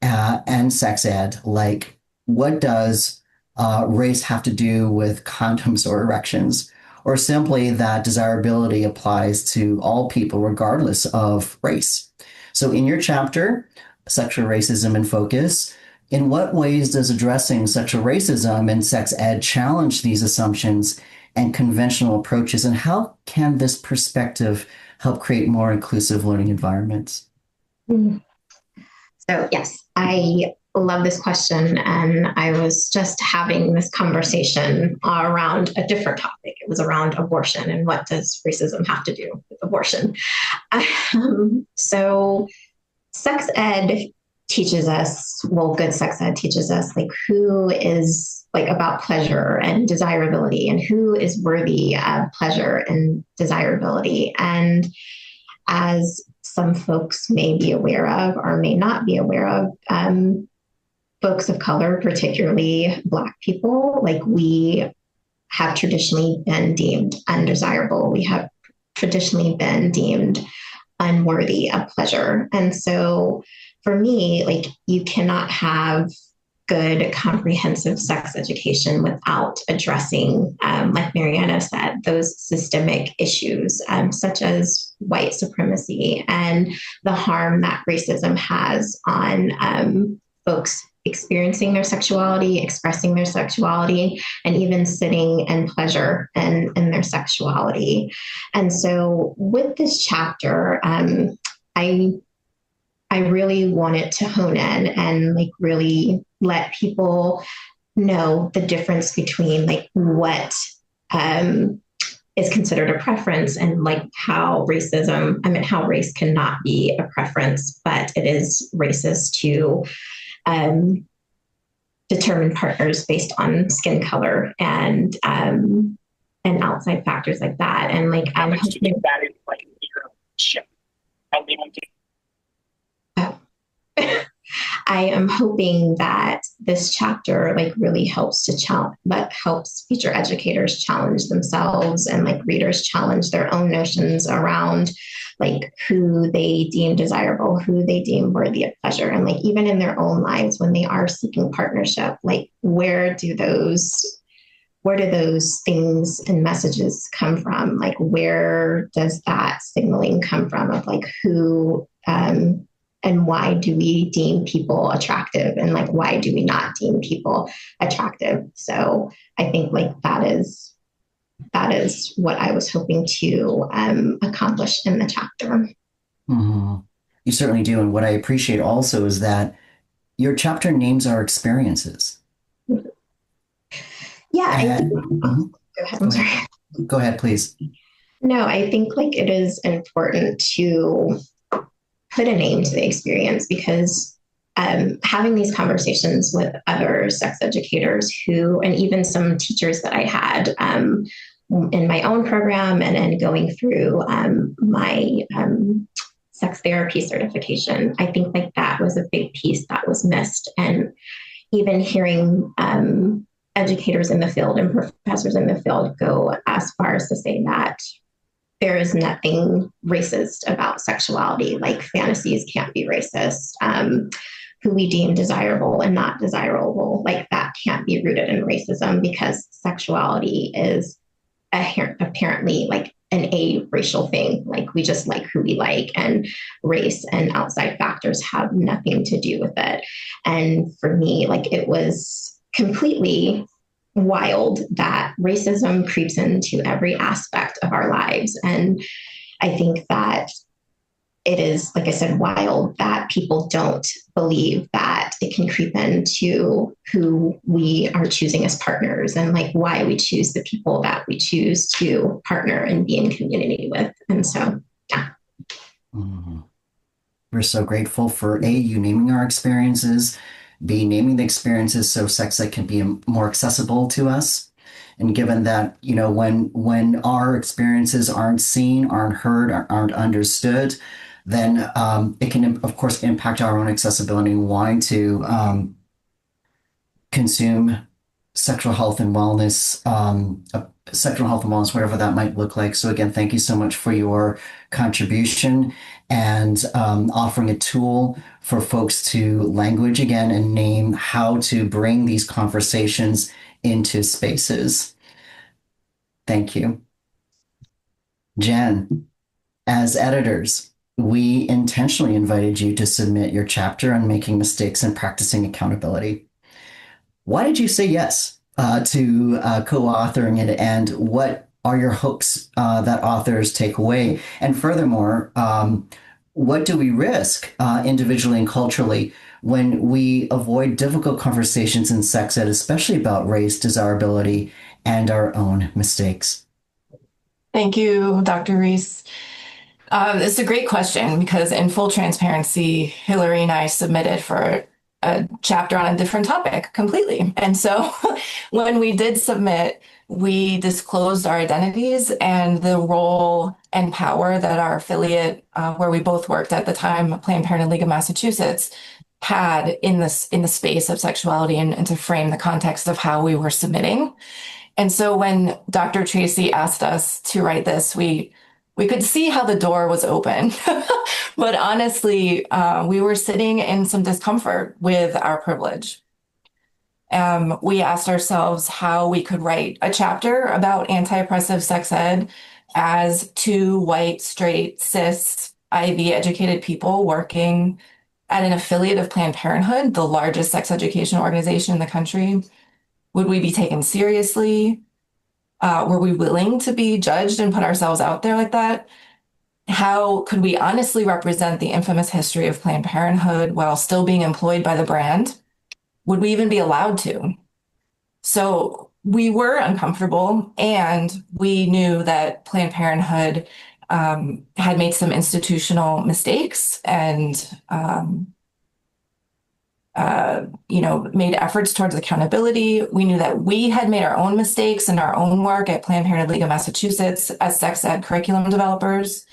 and sex ed, like what does race have to do with condoms or erections, or simply that desirability applies to all people regardless of race. So in your chapter, Sexual Racism in Focus, in what ways does addressing sexual racism in sex ed challenge these assumptions and conventional approaches, and how can this perspective help create more inclusive learning environments? So yes, I love this question. And I was just having this conversation around a different topic. It was around abortion and what does racism have to do with abortion. So sex ed teaches us, well, good sex ed teaches us like who is like about pleasure and desirability and who is worthy of pleasure and desirability. And as some folks may be aware of or may not be aware of, folks of color, particularly Black people, like we have traditionally been deemed undesirable. We have traditionally been deemed unworthy of pleasure. And so for me, like you cannot have good comprehensive sex education without addressing, like Mariana said, those systemic issues such as white supremacy and the harm that racism has on folks experiencing their sexuality, expressing their sexuality, and even sitting in pleasure in their sexuality. And so with this chapter, I really wanted to hone in and like really let people know the difference between like what is considered a preference and like how how race cannot be a preference, but it is racist to determine partners based on skin color and outside factors like that. And like I'm hoping that is like I am hoping that this chapter like really helps to challenge, but helps future educators challenge themselves and like readers challenge their own notions around like who they deem desirable, who they deem worthy of pleasure. And like even in their own lives when they are seeking partnership, like where do those things and messages come from? Like where does that signaling come from of like who and why do we deem people attractive and like why do we not deem people attractive? So I think like that is what I was hoping to accomplish in the chapter. Mm-hmm. You certainly do. And what I appreciate also is that your chapter names our experiences. Yeah. And, Go ahead. I'm sorry. Go ahead, please. No, I think like it is important to put a name to the experience because having these conversations with other sex educators who, and even some teachers that I had in my own program and then going through my sex therapy certification, I think like that was a big piece that was missed. And even hearing educators in the field and professors in the field go as far as to say that there is nothing racist about sexuality, like fantasies can't be racist. Who we deem desirable and not desirable, like that can't be rooted in racism because sexuality is apparently like an racial thing. Like we just like who we like, and race and outside factors have nothing to do with it. And for me, like it was completely wild that racism creeps into every aspect of our lives. And I think that it is, like I said, wild that people don't believe that it can creep into who we are choosing as partners and like why we choose the people that we choose to partner and be in community with. And so, yeah. Mm-hmm. We're so grateful for you naming our experiences, B, naming the experiences so sex ed can be more accessible to us. And given that, you know, when our experiences aren't seen, aren't heard, aren't understood, then it can, of course, impact our own accessibility and wanting to consume sexual health and wellness, whatever that might look like. So again, thank you so much for your contribution and offering a tool for folks to language again and name how to bring these conversations into spaces. Thank you. Jen, as editors, we intentionally invited you to submit your chapter on making mistakes and practicing accountability. Why did you say yes to co-authoring it, and what are your hopes that authors take away? And furthermore, what do we risk individually and culturally when we avoid difficult conversations in sex ed, especially about race, desirability, and our own mistakes? Thank you, Dr. Reece. It's a great question because, in full transparency, Hillary and I submitted for a chapter on a different topic completely. And so when we did submit, we disclosed our identities and the role and power that our affiliate, where we both worked at the time, Planned Parenthood League of Massachusetts, had in the space of sexuality, and to frame the context of how we were submitting. And so when Dr. Tracie asked us to write this, we could see how the door was open. But honestly, we were sitting in some discomfort with our privilege. We asked ourselves how we could write a chapter about anti-oppressive sex ed as two white, straight, cis, Ivy educated people working at an affiliate of Planned Parenthood, the largest sex education organization in the country. Would we be taken seriously? Were we willing to be judged and put ourselves out there like that? How could we honestly represent the infamous history of Planned Parenthood while still being employed by the brand? Would we even be allowed to? So we were uncomfortable, and we knew that Planned Parenthood had made some institutional mistakes and made efforts towards accountability. We knew that we had made our own mistakes in our own work at Planned Parenthood League of Massachusetts as sex ed curriculum developers,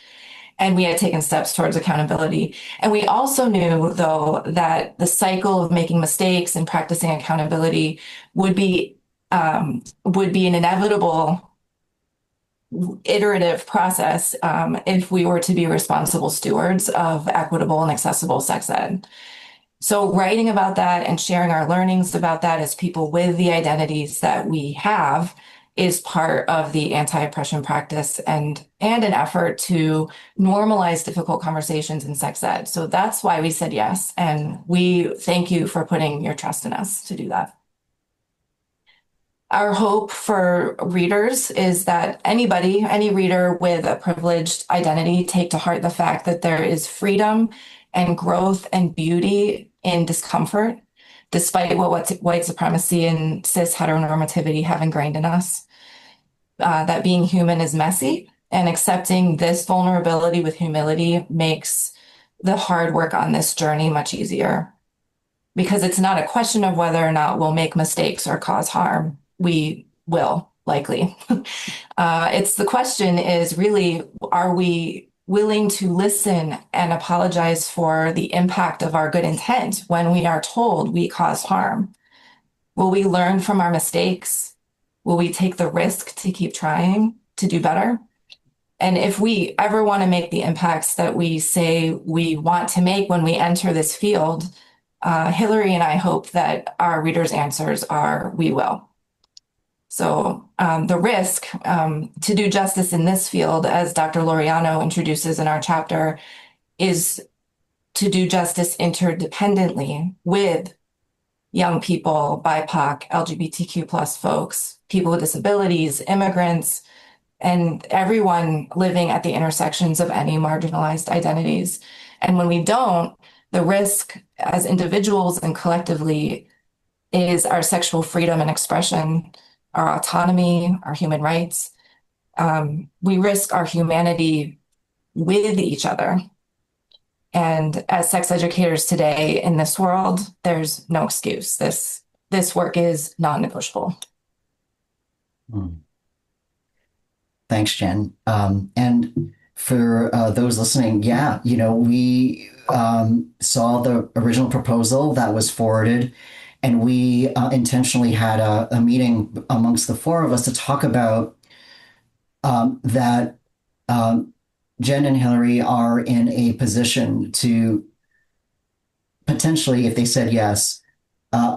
and we had taken steps towards accountability. And we also knew, though, that the cycle of making mistakes and practicing accountability would be an inevitable iterative process if we were to be responsible stewards of equitable and accessible sex ed. So writing about that and sharing our learnings about that as people with the identities that we have is part of the anti-oppression practice and an effort to normalize difficult conversations in sex ed. So that's why we said yes. And we thank you for putting your trust in us to do that. Our hope for readers is that any reader with a privileged identity, take to heart the fact that there is freedom and growth and beauty in discomfort, despite what white supremacy and cis heteronormativity have ingrained in us. That being human is messy, and accepting this vulnerability with humility makes the hard work on this journey much easier. Because it's not a question of whether or not we'll make mistakes or cause harm. We will, likely. The question is really, are we willing to listen and apologize for the impact of our good intent when we are told we cause harm? Will we learn from our mistakes? Will we take the risk to keep trying to do better? And if we ever want to make the impacts that we say we want to make when we enter this field, Hillary and I hope that our readers' answers are, we will. So the risk to do justice in this field, as Dr. Laureano introduces in our chapter, is to do justice interdependently with young people, BIPOC, LGBTQ plus folks, people with disabilities, immigrants, and everyone living at the intersections of any marginalized identities. And when we don't, the risk as individuals and collectively is our sexual freedom and expression, our autonomy, our human rights. We risk our humanity with each other. And as sex educators today in this world, there's no excuse. This work is non-negotiable. Thanks, Jen. And for those listening, we saw the original proposal that was forwarded, and we intentionally had a meeting amongst the four of us to talk about that Jen and Hillary are in a position to potentially, if they said yes,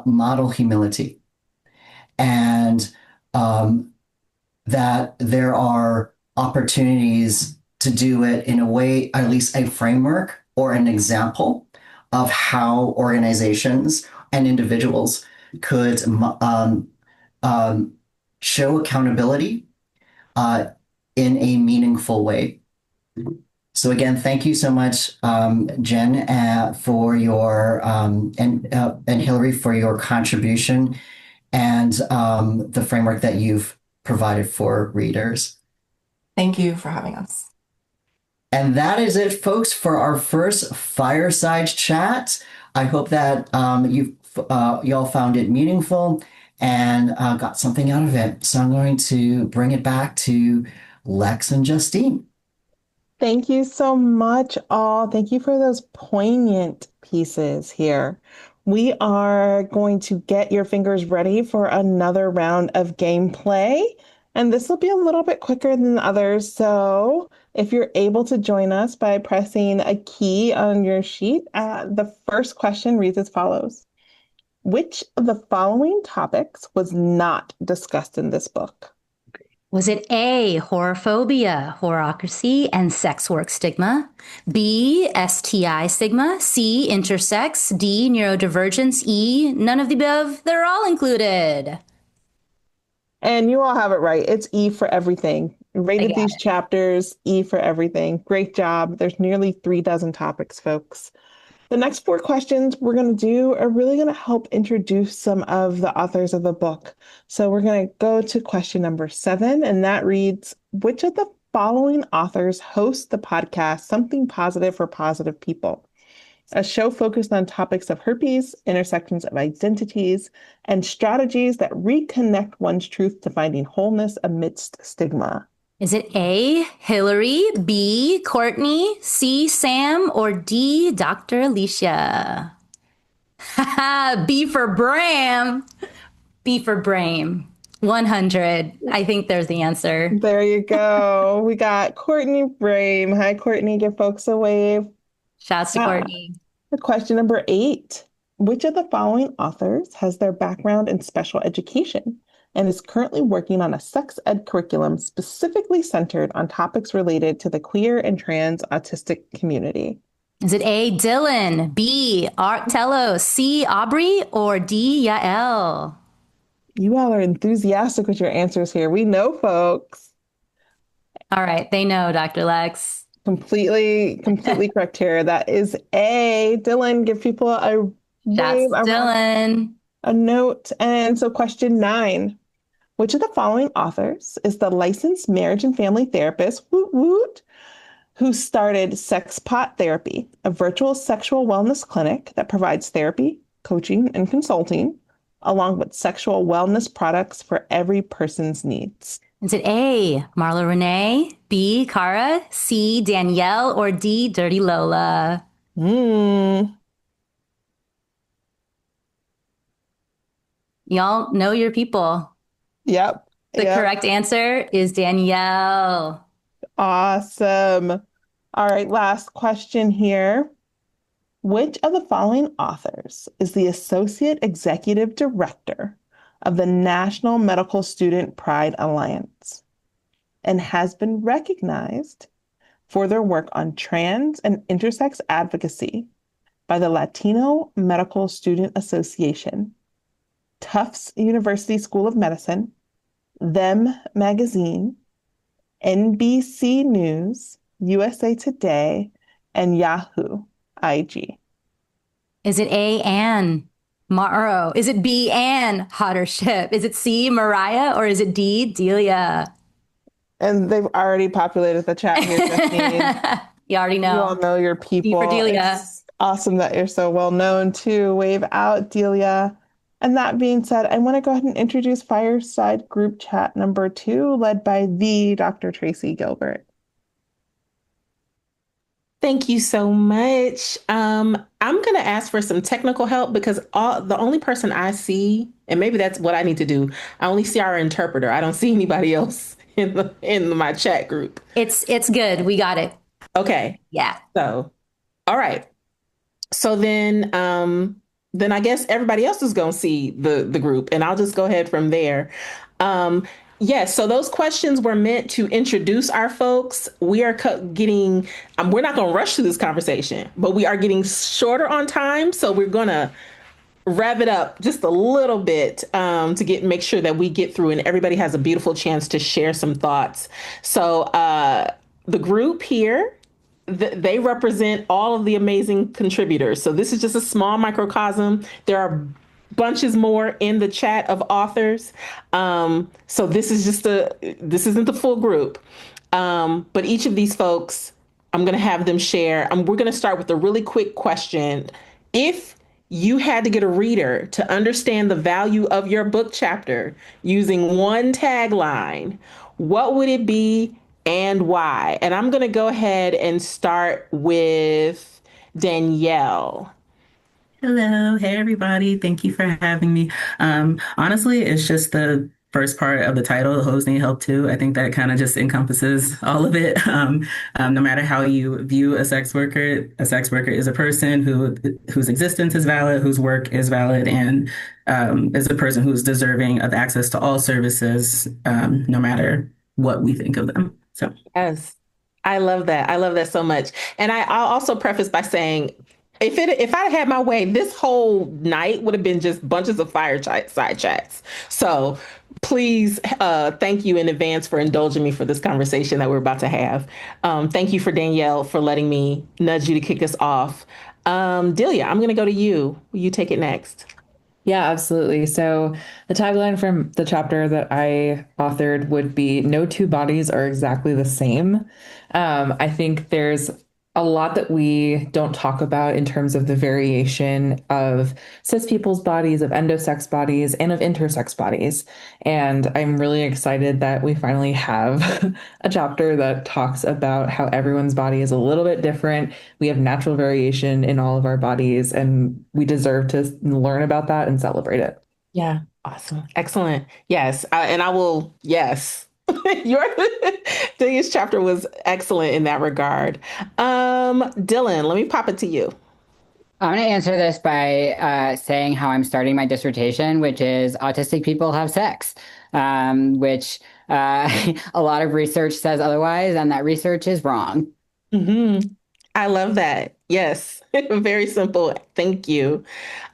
model humility. And that there are opportunities to do it in a way, at least a framework or an example of how organizations and individuals could show accountability in a meaningful way. So again, thank you so much, Jen, for your and Hillary for your contribution and the framework that you've provided for readers. Thank you for having us. And that is it, folks, for our first fireside chat. I hope that y'all found it meaningful and got something out of it. So I'm going to bring it back to Lex and Justine. Thank you so much, all. Thank you for those poignant pieces here. We are going to get your fingers ready for another round of gameplay, and this will be a little bit quicker than the others. So if you're able to join us by pressing a key on your sheet, the first question reads as follows. Which of the following topics was not discussed in this book? Was it A, horophobia, horocracy, and sex work stigma? B, STI stigma? C, intersex? D, neurodivergence? E, none of the above? They're all included. And you all have it right. It's E for everything. Rated these chapters, E for everything. Great job. There's nearly 36 topics, folks. The next 4 questions we're going to do are really going to help introduce some of the authors of the book. So we're going to go to question number 7, and that reads, which of the following authors host the podcast Something Positive for Positive People? A show focused on topics of herpes, intersections of identities, and strategies that reconnect one's truth to finding wholeness amidst stigma. Is it A, Hillary, B, Courtney, C, Sam, or D, Dr. Alicia? B for Bram. B for Brame. 100. I think there's the answer. There you go. We got Courtney Brame. Hi, Courtney. Give folks a wave. Shouts to Courtney. Question number 8. Which of the following authors has their background in special education and is currently working on a sex ed curriculum specifically centered on topics related to the queer and trans autistic community? Is it A, Dylan, B, Arctello, C, Aubrey, or D, Yael? You all are enthusiastic with your answers here. We know, folks. All right. They know, Dr. Lex. Completely correct here. That is A. Dylan, give people a wave, Dylan. A note. And so question 9. Which of the following authors is the licensed marriage and family therapist, woot woot, who started Sex Pot Therapy, a virtual sexual wellness clinic that provides therapy, coaching, and consulting, along with sexual wellness products for every person's needs? Is it A, Marla Renee, B, Cara, C, Danielle, or D, Dirty Lola? Y'all know your people. Yep. The correct answer is Danielle. Awesome. All right, last question here. Which of the following authors is the Associate Executive Director of the National Medical Student Pride Alliance and has been recognized for their work on trans and intersex advocacy by the Latino Medical Student Association, Tufts University School of Medicine, Them Magazine, NBC News, USA Today, and Yahoo IG? Is it A, Anne Morrow? Is it B, Anne Hottership? Is it C, Mariah? Or is it D, Delia? And they've already populated the chat here, Justine. You already know. You all know your people. D for Delia. It's awesome that you're so well known too. Wave out, Delia. And that being said, I want to go ahead and introduce Fireside Group Chat number 2, led by the Dr. Tracie Gilbert. Thank you so much. I'm going to ask for some technical help because the only person I see, and maybe that's what I need to do, I only see our interpreter. I don't see anybody else in my chat group. It's good. We got it. Okay. Yeah. So, all right. So then I guess everybody else is going to see the group, and I'll just go ahead from there. Yes, so those questions were meant to introduce our folks. We are getting, we're not going to rush through this conversation, but we are getting shorter on time. So we're going to rev it up just a little bit to make sure that we get through and everybody has a beautiful chance to share some thoughts. So the group here they represent all of the amazing contributors. So this is just a small microcosm. There are bunches more in the chat of authors. So this is this isn't the full group. But each of these folks, I'm going to have them share. We're going to start with a really quick question. If you had to get a reader to understand the value of your book chapter using one tagline, what would it be and why? And I'm going to go ahead and start with Danielle. Hello. Hey, everybody. Thank you for having me. Honestly, it's just the first part of the title, The Hoes Need Help Too. I think that kind of just encompasses all of it. No matter how you view a sex worker is a person whose existence is valid, whose work is valid, and is a person who's deserving of access to all services, no matter what we think of them. So, yes, I love that. I love that so much. And I'll also preface by saying, if I had my way, this whole night would have been just bunches of fireside chats. So please, thank you in advance for indulging me for this conversation that we're about to have. Thank you for Danielle for letting me nudge you to kick us off. Delia, I'm going to go to you. Will you take it next? Yeah, absolutely. So the tagline from the chapter that I authored would be "No two bodies are exactly the same." I think there's a lot that we don't talk about in terms of the variation of cis people's bodies, of endosex bodies, and of intersex bodies. And I'm really excited that we finally have a chapter that talks about how everyone's body is a little bit different. We have natural variation in all of our bodies, and we deserve to learn about that and celebrate it. Yeah, awesome. Excellent. Yes. Yes. Delia's chapter was excellent in that regard. Dylan, let me pop it to you. I'm going to answer this by saying how I'm starting my dissertation, which is autistic people have sex, which a lot of research says otherwise, and that research is wrong. Mm-hmm. I love that. Yes. Very simple. Thank you.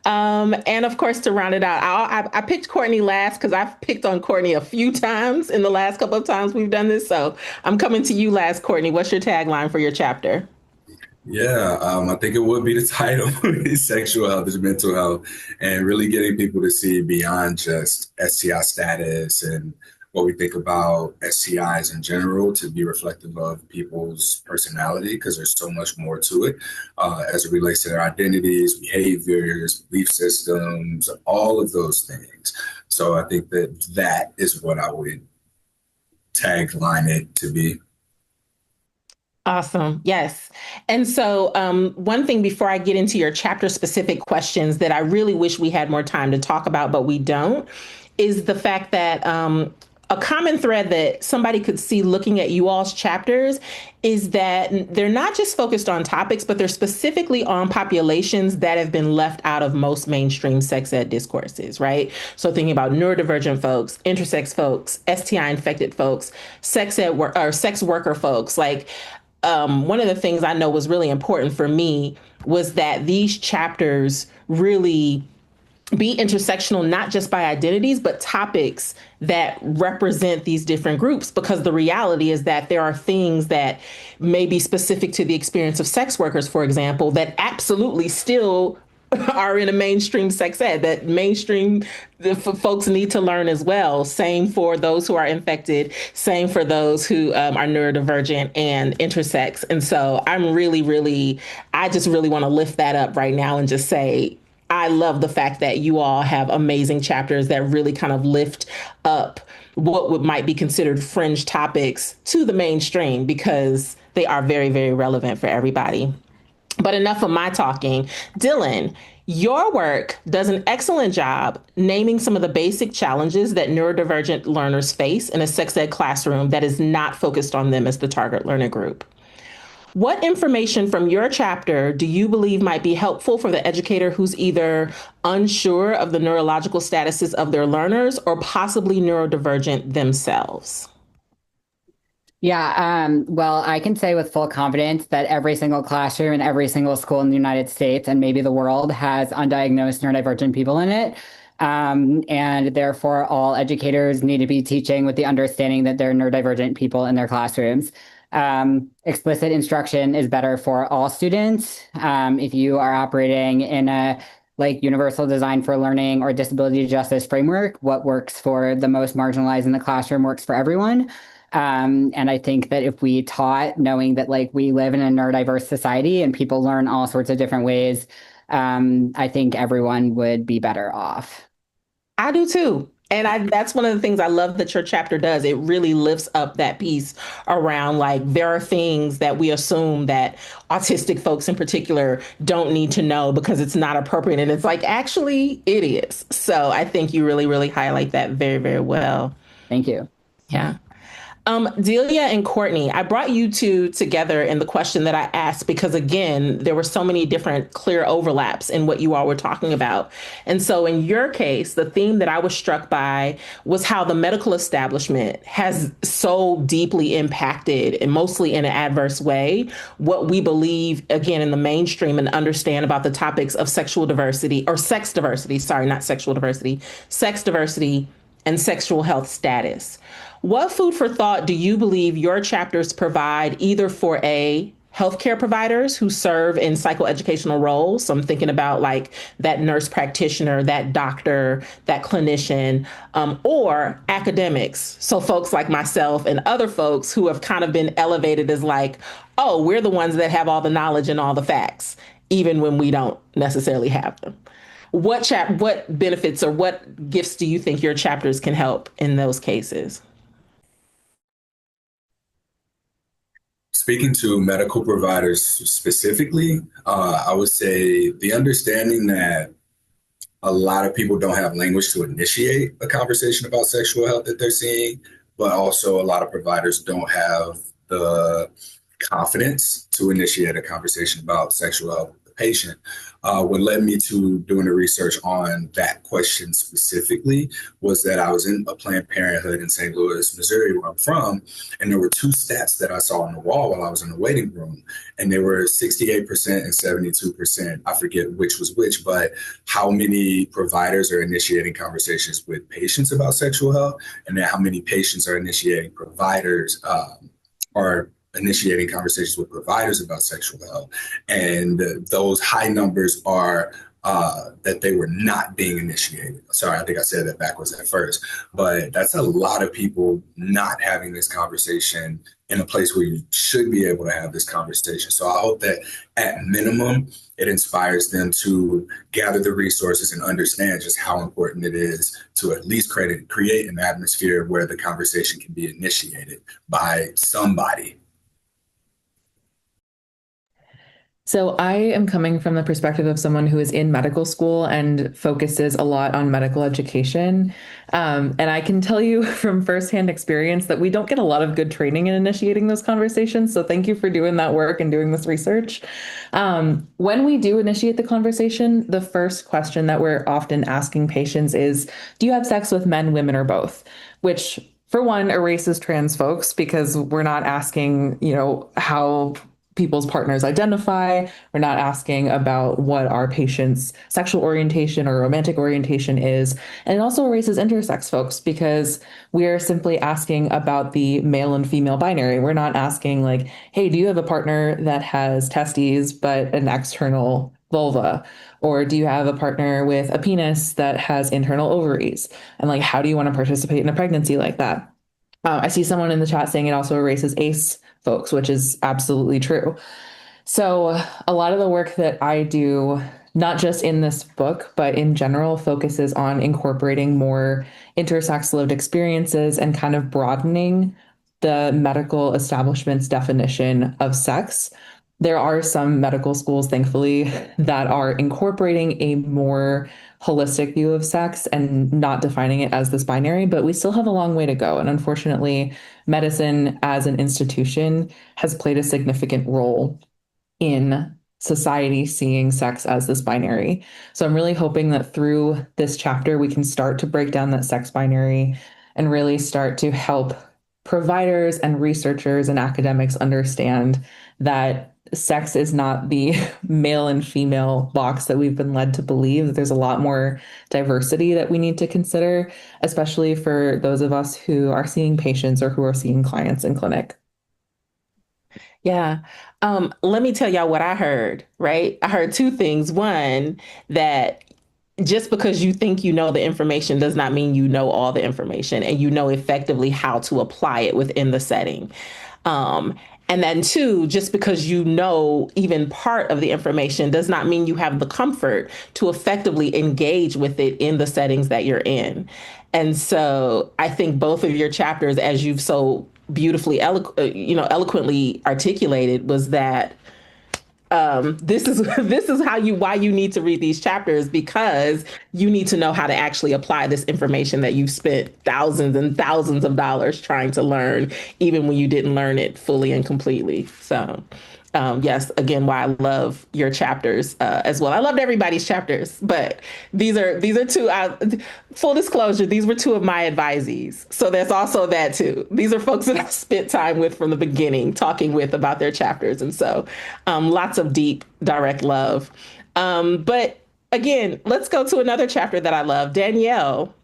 And of course, to round it out, I picked Courtney last because I've picked on Courtney a few times in the last couple of times we've done this. So I'm coming to you last, Courtney. What's your tagline for your chapter? Yeah, I think it would be the title, Sexual Health is Mental Health, and really getting people to see beyond just STI status and what we think about STIs in general to be reflective of people's personality, because there's so much more to it as it relates to their identities, behaviors, belief systems, all of those things. So I think that is what I would tagline it to be. Awesome. Yes. And so one thing before I get into your chapter specific questions that I really wish we had more time to talk about, but we don't, is the fact that a common thread that somebody could see looking at you all's chapters is that they're not just focused on topics, but they're specifically on populations that have been left out of most mainstream sex ed discourses, right? So thinking about neurodivergent folks, intersex folks, STI infected folks, sex worker folks. Like one of the things I know was really important for me was that these chapters really be intersectional, not just by identities, but topics that represent these different groups, because the reality is that there are things that may be specific to the experience of sex workers, for example, that absolutely still are in a mainstream sex ed that mainstream folks need to learn as well. Same for those who are infected, same for those who are neurodivergent and intersex. And so I just really want to lift that up right now and just say, I love the fact that you all have amazing chapters that really kind of lift up what might be considered fringe topics to the mainstream, because they are very, very relevant for everybody. But enough of my talking. Dylan, your work does an excellent job naming some of the basic challenges that neurodivergent learners face in a sex ed classroom that is not focused on them as the target learner group. What information from your chapter do you believe might be helpful for the educator who's either unsure of the neurological statuses of their learners or possibly neurodivergent themselves? Yeah, well, I can say with full confidence that every single classroom and every single school in the United States and maybe the world has undiagnosed neurodivergent people in it. And therefore, all educators need to be teaching with the understanding that there are neurodivergent people in their classrooms. Explicit instruction is better for all students. If you are operating in a like universal design for learning or disability justice framework, what works for the most marginalized in the classroom works for everyone. And I think that if we taught knowing that like we live in a neurodiverse society and people learn all sorts of different ways, I think everyone would be better off. I do too. And that's one of the things I love that your chapter does. It really lifts up that piece around like there are things that we assume that autistic folks in particular don't need to know because it's not appropriate. And it's like, actually, it is. So I think you really, really highlight that very, very well. Thank you. Yeah. Delia and Courtney, I brought you two together in the question that I asked because, again, there were so many different clear overlaps in what you all were talking about. And so in your case, the theme that I was struck by was how the medical establishment has so deeply impacted, and mostly in an adverse way, what we believe, again, in the mainstream and understand about the topics of sexual diversity or sex diversity, sorry, not sexual diversity, sex diversity and sexual health status. What food for thought do you believe your chapters provide either for healthcare providers who serve in psychoeducational roles? So I'm thinking about like that nurse practitioner, that doctor, that clinician, or academics. So folks like myself and other folks who have kind of been elevated as like, oh, we're the ones that have all the knowledge and all the facts, even when we don't necessarily have them. What benefits or what gifts do you think your chapters can help in those cases? Speaking to medical providers specifically, I would say the understanding that a lot of people don't have language to initiate a conversation about sexual health that they're seeing, but also a lot of providers don't have the confidence to initiate a conversation about sexual health with the patient. What led me to doing the research on that question specifically was that I was in a Planned Parenthood in St. Louis, Missouri, where I'm from, and there were two stats that I saw on the wall while I was in the waiting room, and they were 68% and 72%. I forget which was which, but how many providers are initiating conversations with patients about sexual health, and then how many patients are initiating initiating conversations with providers about sexual health. And those high numbers are that they were not being initiated. Sorry, I think I said that backwards at first, but that's a lot of people not having this conversation in a place where you should be able to have this conversation. So I hope that at minimum, it inspires them to gather the resources and understand just how important it is to at least create an atmosphere where the conversation can be initiated by somebody. So I am coming from the perspective of someone who is in medical school and focuses a lot on medical education. And I can tell you from firsthand experience that we don't get a lot of good training in initiating those conversations. So thank you for doing that work and doing this research. When we do initiate the conversation, the first question that we're often asking patients is, do you have sex with men, women, or both? Which for one erases trans folks because we're not asking, how people's partners identify. We're not asking about what our patient's sexual orientation or romantic orientation is. And it also erases intersex folks because we're simply asking about the male and female binary. We're not asking like, hey, do you have a partner that has testes but an external vulva? Or do you have a partner with a penis that has internal ovaries? And like, how do you want to participate in a pregnancy like that? I see someone in the chat saying it also erases ace folks, which is absolutely true. So a lot of the work that I do, not just in this book, but in general, focuses on incorporating more intersex lived experiences and kind of broadening the medical establishment's definition of sex. There are some medical schools, thankfully, that are incorporating a more holistic view of sex and not defining it as this binary, but we still have a long way to go. And unfortunately, medicine as an institution has played a significant role in society seeing sex as this binary. So I'm really hoping that through this chapter, we can start to break down that sex binary and really start to help providers and researchers and academics understand that sex is not the male and female box that we've been led to believe, that there's a lot more diversity that we need to consider, especially for those of us who are seeing patients or who are seeing clients in clinic. Yeah. Let me tell y'all what I heard, right? I heard two things. One, that just because you think you know the information does not mean you know all the information and you know effectively how to apply it within the setting. Um, and then two, just because you know even part of the information does not mean you have the comfort to effectively engage with it in the settings that you're in. And so I think both of your chapters, as you've so beautifully, eloquently articulated, was that this is this is how you why you need to read these chapters, because you need to know how to actually apply this information that you've spent thousands and thousands of dollars trying to learn, even when you didn't learn it fully and completely. So yes, again, why I love your chapters as well. I loved everybody's chapters, but these are two. Full disclosure, these were two of my advisees, so there's also that too. These are folks that I spent time with from the beginning, talking with about their chapters, and so lots of deep, direct love. But again, let's go to another chapter that I love, Danielle.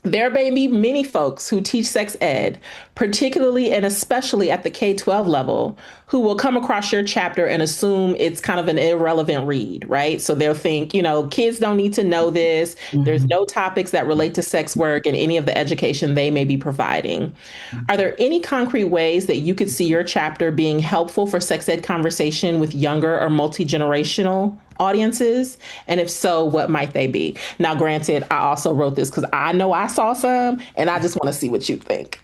There may be many folks who teach sex ed, particularly and especially at the K-12 level, who will come across your chapter and assume it's kind of an irrelevant read, right? So they'll think, kids don't need to know this. There's no topics that relate to sex work in any of the education they may be providing. Are there any concrete ways that you could see your chapter being helpful for sex ed conversation with younger or multi-generational audiences? And if so, what might they be? Now, granted, I also wrote this because I know I saw some, and I just want to see what you think.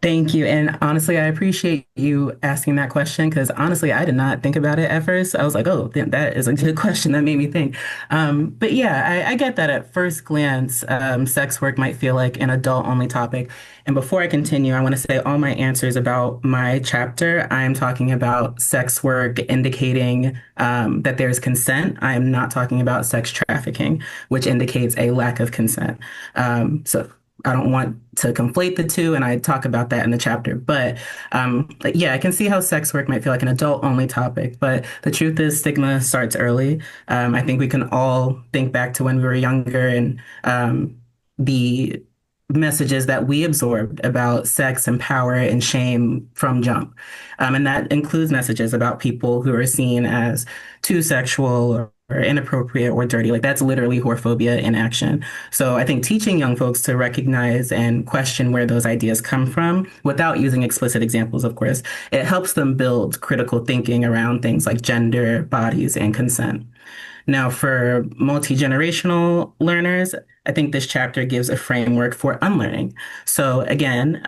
Thank you. And honestly, I appreciate you asking that question, because honestly, I did not think about it at first. I was like, oh, that is a good question. That made me think. But yeah, I get that at first glance, sex work might feel like an adult only topic. And before I continue, I want to say all my answers about my chapter, I'm talking about sex work indicating that there's consent. I am not talking about sex trafficking, which indicates a lack of consent. So I don't want to conflate the two, and I talk about that in the chapter. But yeah, I can see how sex work might feel like an adult-only topic, but the truth is stigma starts early. I think we can all think back to when we were younger and the messages that we absorbed about sex and power and shame from jump. And that includes messages about people who are seen as too sexual or inappropriate or dirty. Like, that's literally whorephobia in action. So I think teaching young folks to recognize and question where those ideas come from without using explicit examples, of course, it helps them build critical thinking around things like gender, bodies, and consent. Now, for multi-generational learners, I think this chapter gives a framework for unlearning. So again,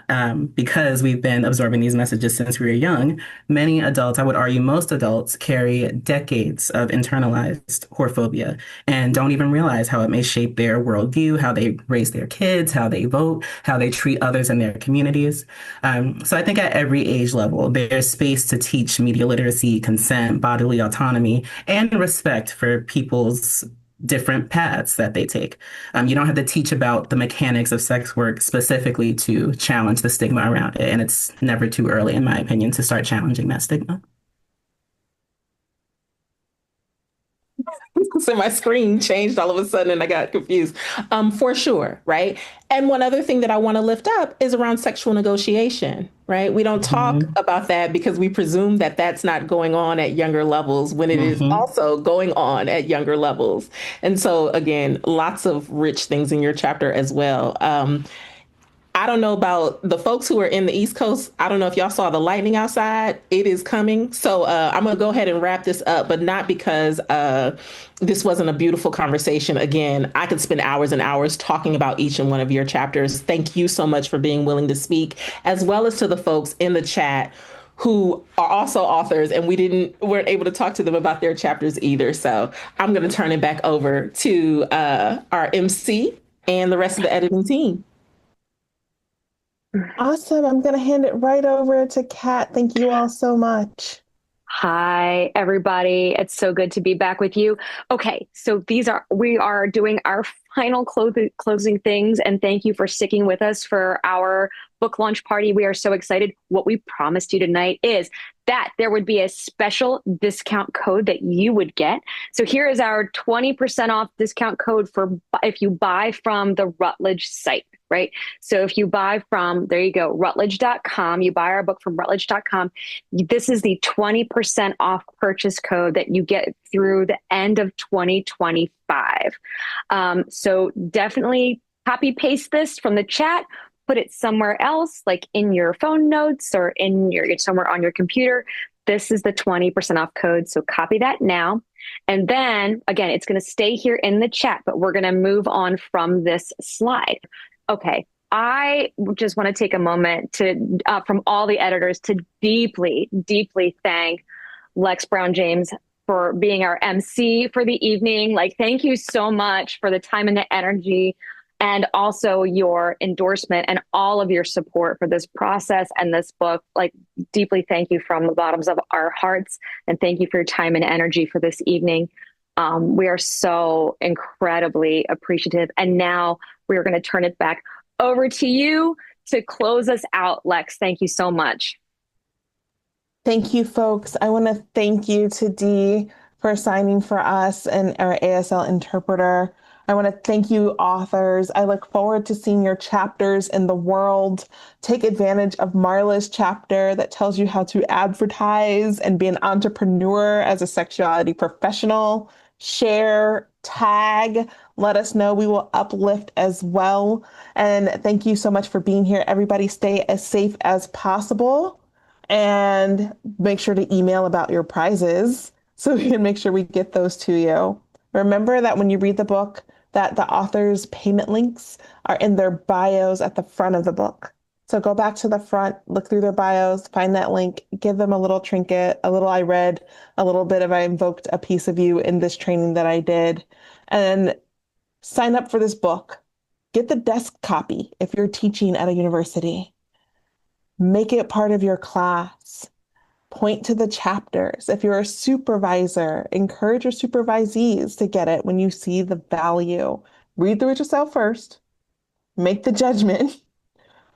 because we've been absorbing these messages since we were young, many adults, I would argue most adults, carry decades of internalized whorephobia and don't even realize how it may shape their worldview, how they raise their kids, how they vote, how they treat others in their communities. So I think at every age level, there's space to teach media literacy, consent, bodily autonomy, and respect for people's different paths that they take. You don't have to teach about the mechanics of sex work specifically to challenge the stigma around it. And it's never too early, in my opinion, to start challenging that stigma. So my screen changed all of a sudden and I got confused. For sure, right? And one other thing that I want to lift up is around sexual negotiation, right? We don't talk about that because we presume that that's not going on at younger levels when it is also going on at younger levels. And so, again, lots of rich things in your chapter as well. I don't know about the folks who are in the East Coast. I don't know if y'all saw the lightning outside. It is coming. So I'm going to go ahead and wrap this up, but not because this wasn't a beautiful conversation. Again, I could spend hours and hours talking about each and one of your chapters. Thank you so much for being willing to speak, as well as to the folks in the chat who are also authors, and weren't able to talk to them about their chapters either. So I'm going to turn it back over to our MC and the rest of the editing team. Awesome. I'm going to hand it right over to Kat. Thank you all so much. Hi, everybody. It's so good to be back with you. Okay, so we are doing our final closing things, and thank you for sticking with us for our book launch party. We are so excited. What we promised you tonight is that there would be a special discount code that you would get. So here is our 20% off discount code for if you buy from the Routledge site. right? So if you buy from, there you go, Routledge.com, you buy our book from Routledge.com, this is the 20% off purchase code that you get through the end of 2025. So definitely copy paste this from the chat, put it somewhere else, like in your phone notes or in your somewhere on your computer. This is the 20% off code. So copy that now. And then again, it's going to stay here in the chat, but we're going to move on from this slide. Okay. I just want to take a moment to, from all the editors, to deeply, deeply thank Lex Brown James for being our MC for the evening. Like, thank you so much for the time and the energy, and also your endorsement and all of your support for this process and this book. Like, deeply thank you from the bottoms of our hearts, and thank you for your time and energy for this evening. We are so incredibly appreciative. And now we are going to turn it back over to you to close us out, Lex. Thank you so much. Thank you, folks. I want to thank you to Dee for signing for us and our ASL interpreter. I want to thank you, authors. I look forward to seeing your chapters in the world. Take advantage of Marla's chapter that tells you how to advertise and be an entrepreneur as a sexuality professional. Share, tag, let us know. We will uplift as well. And thank you so much for being here. Everybody stay as safe as possible, and make sure to email about your prizes so we can make sure we get those to you. Remember that when you read the book, that the author's payment links are in their bios at the front of the book. So go back to the front, look through their bios, find that link, give them a little trinket, a little I read, a little bit of I invoked a piece of you in this training that I did, and sign up for this book. Get the desk copy if you're teaching at a university. Make it part of your class. Point to the chapters. If you're a supervisor, encourage your supervisees to get it when you see the value. Read through it yourself first, make the judgment,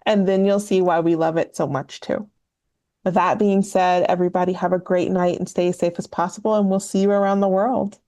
and then you'll see why we love it so much too. With that being said, everybody have a great night and stay as safe as possible, and we'll see you around the world.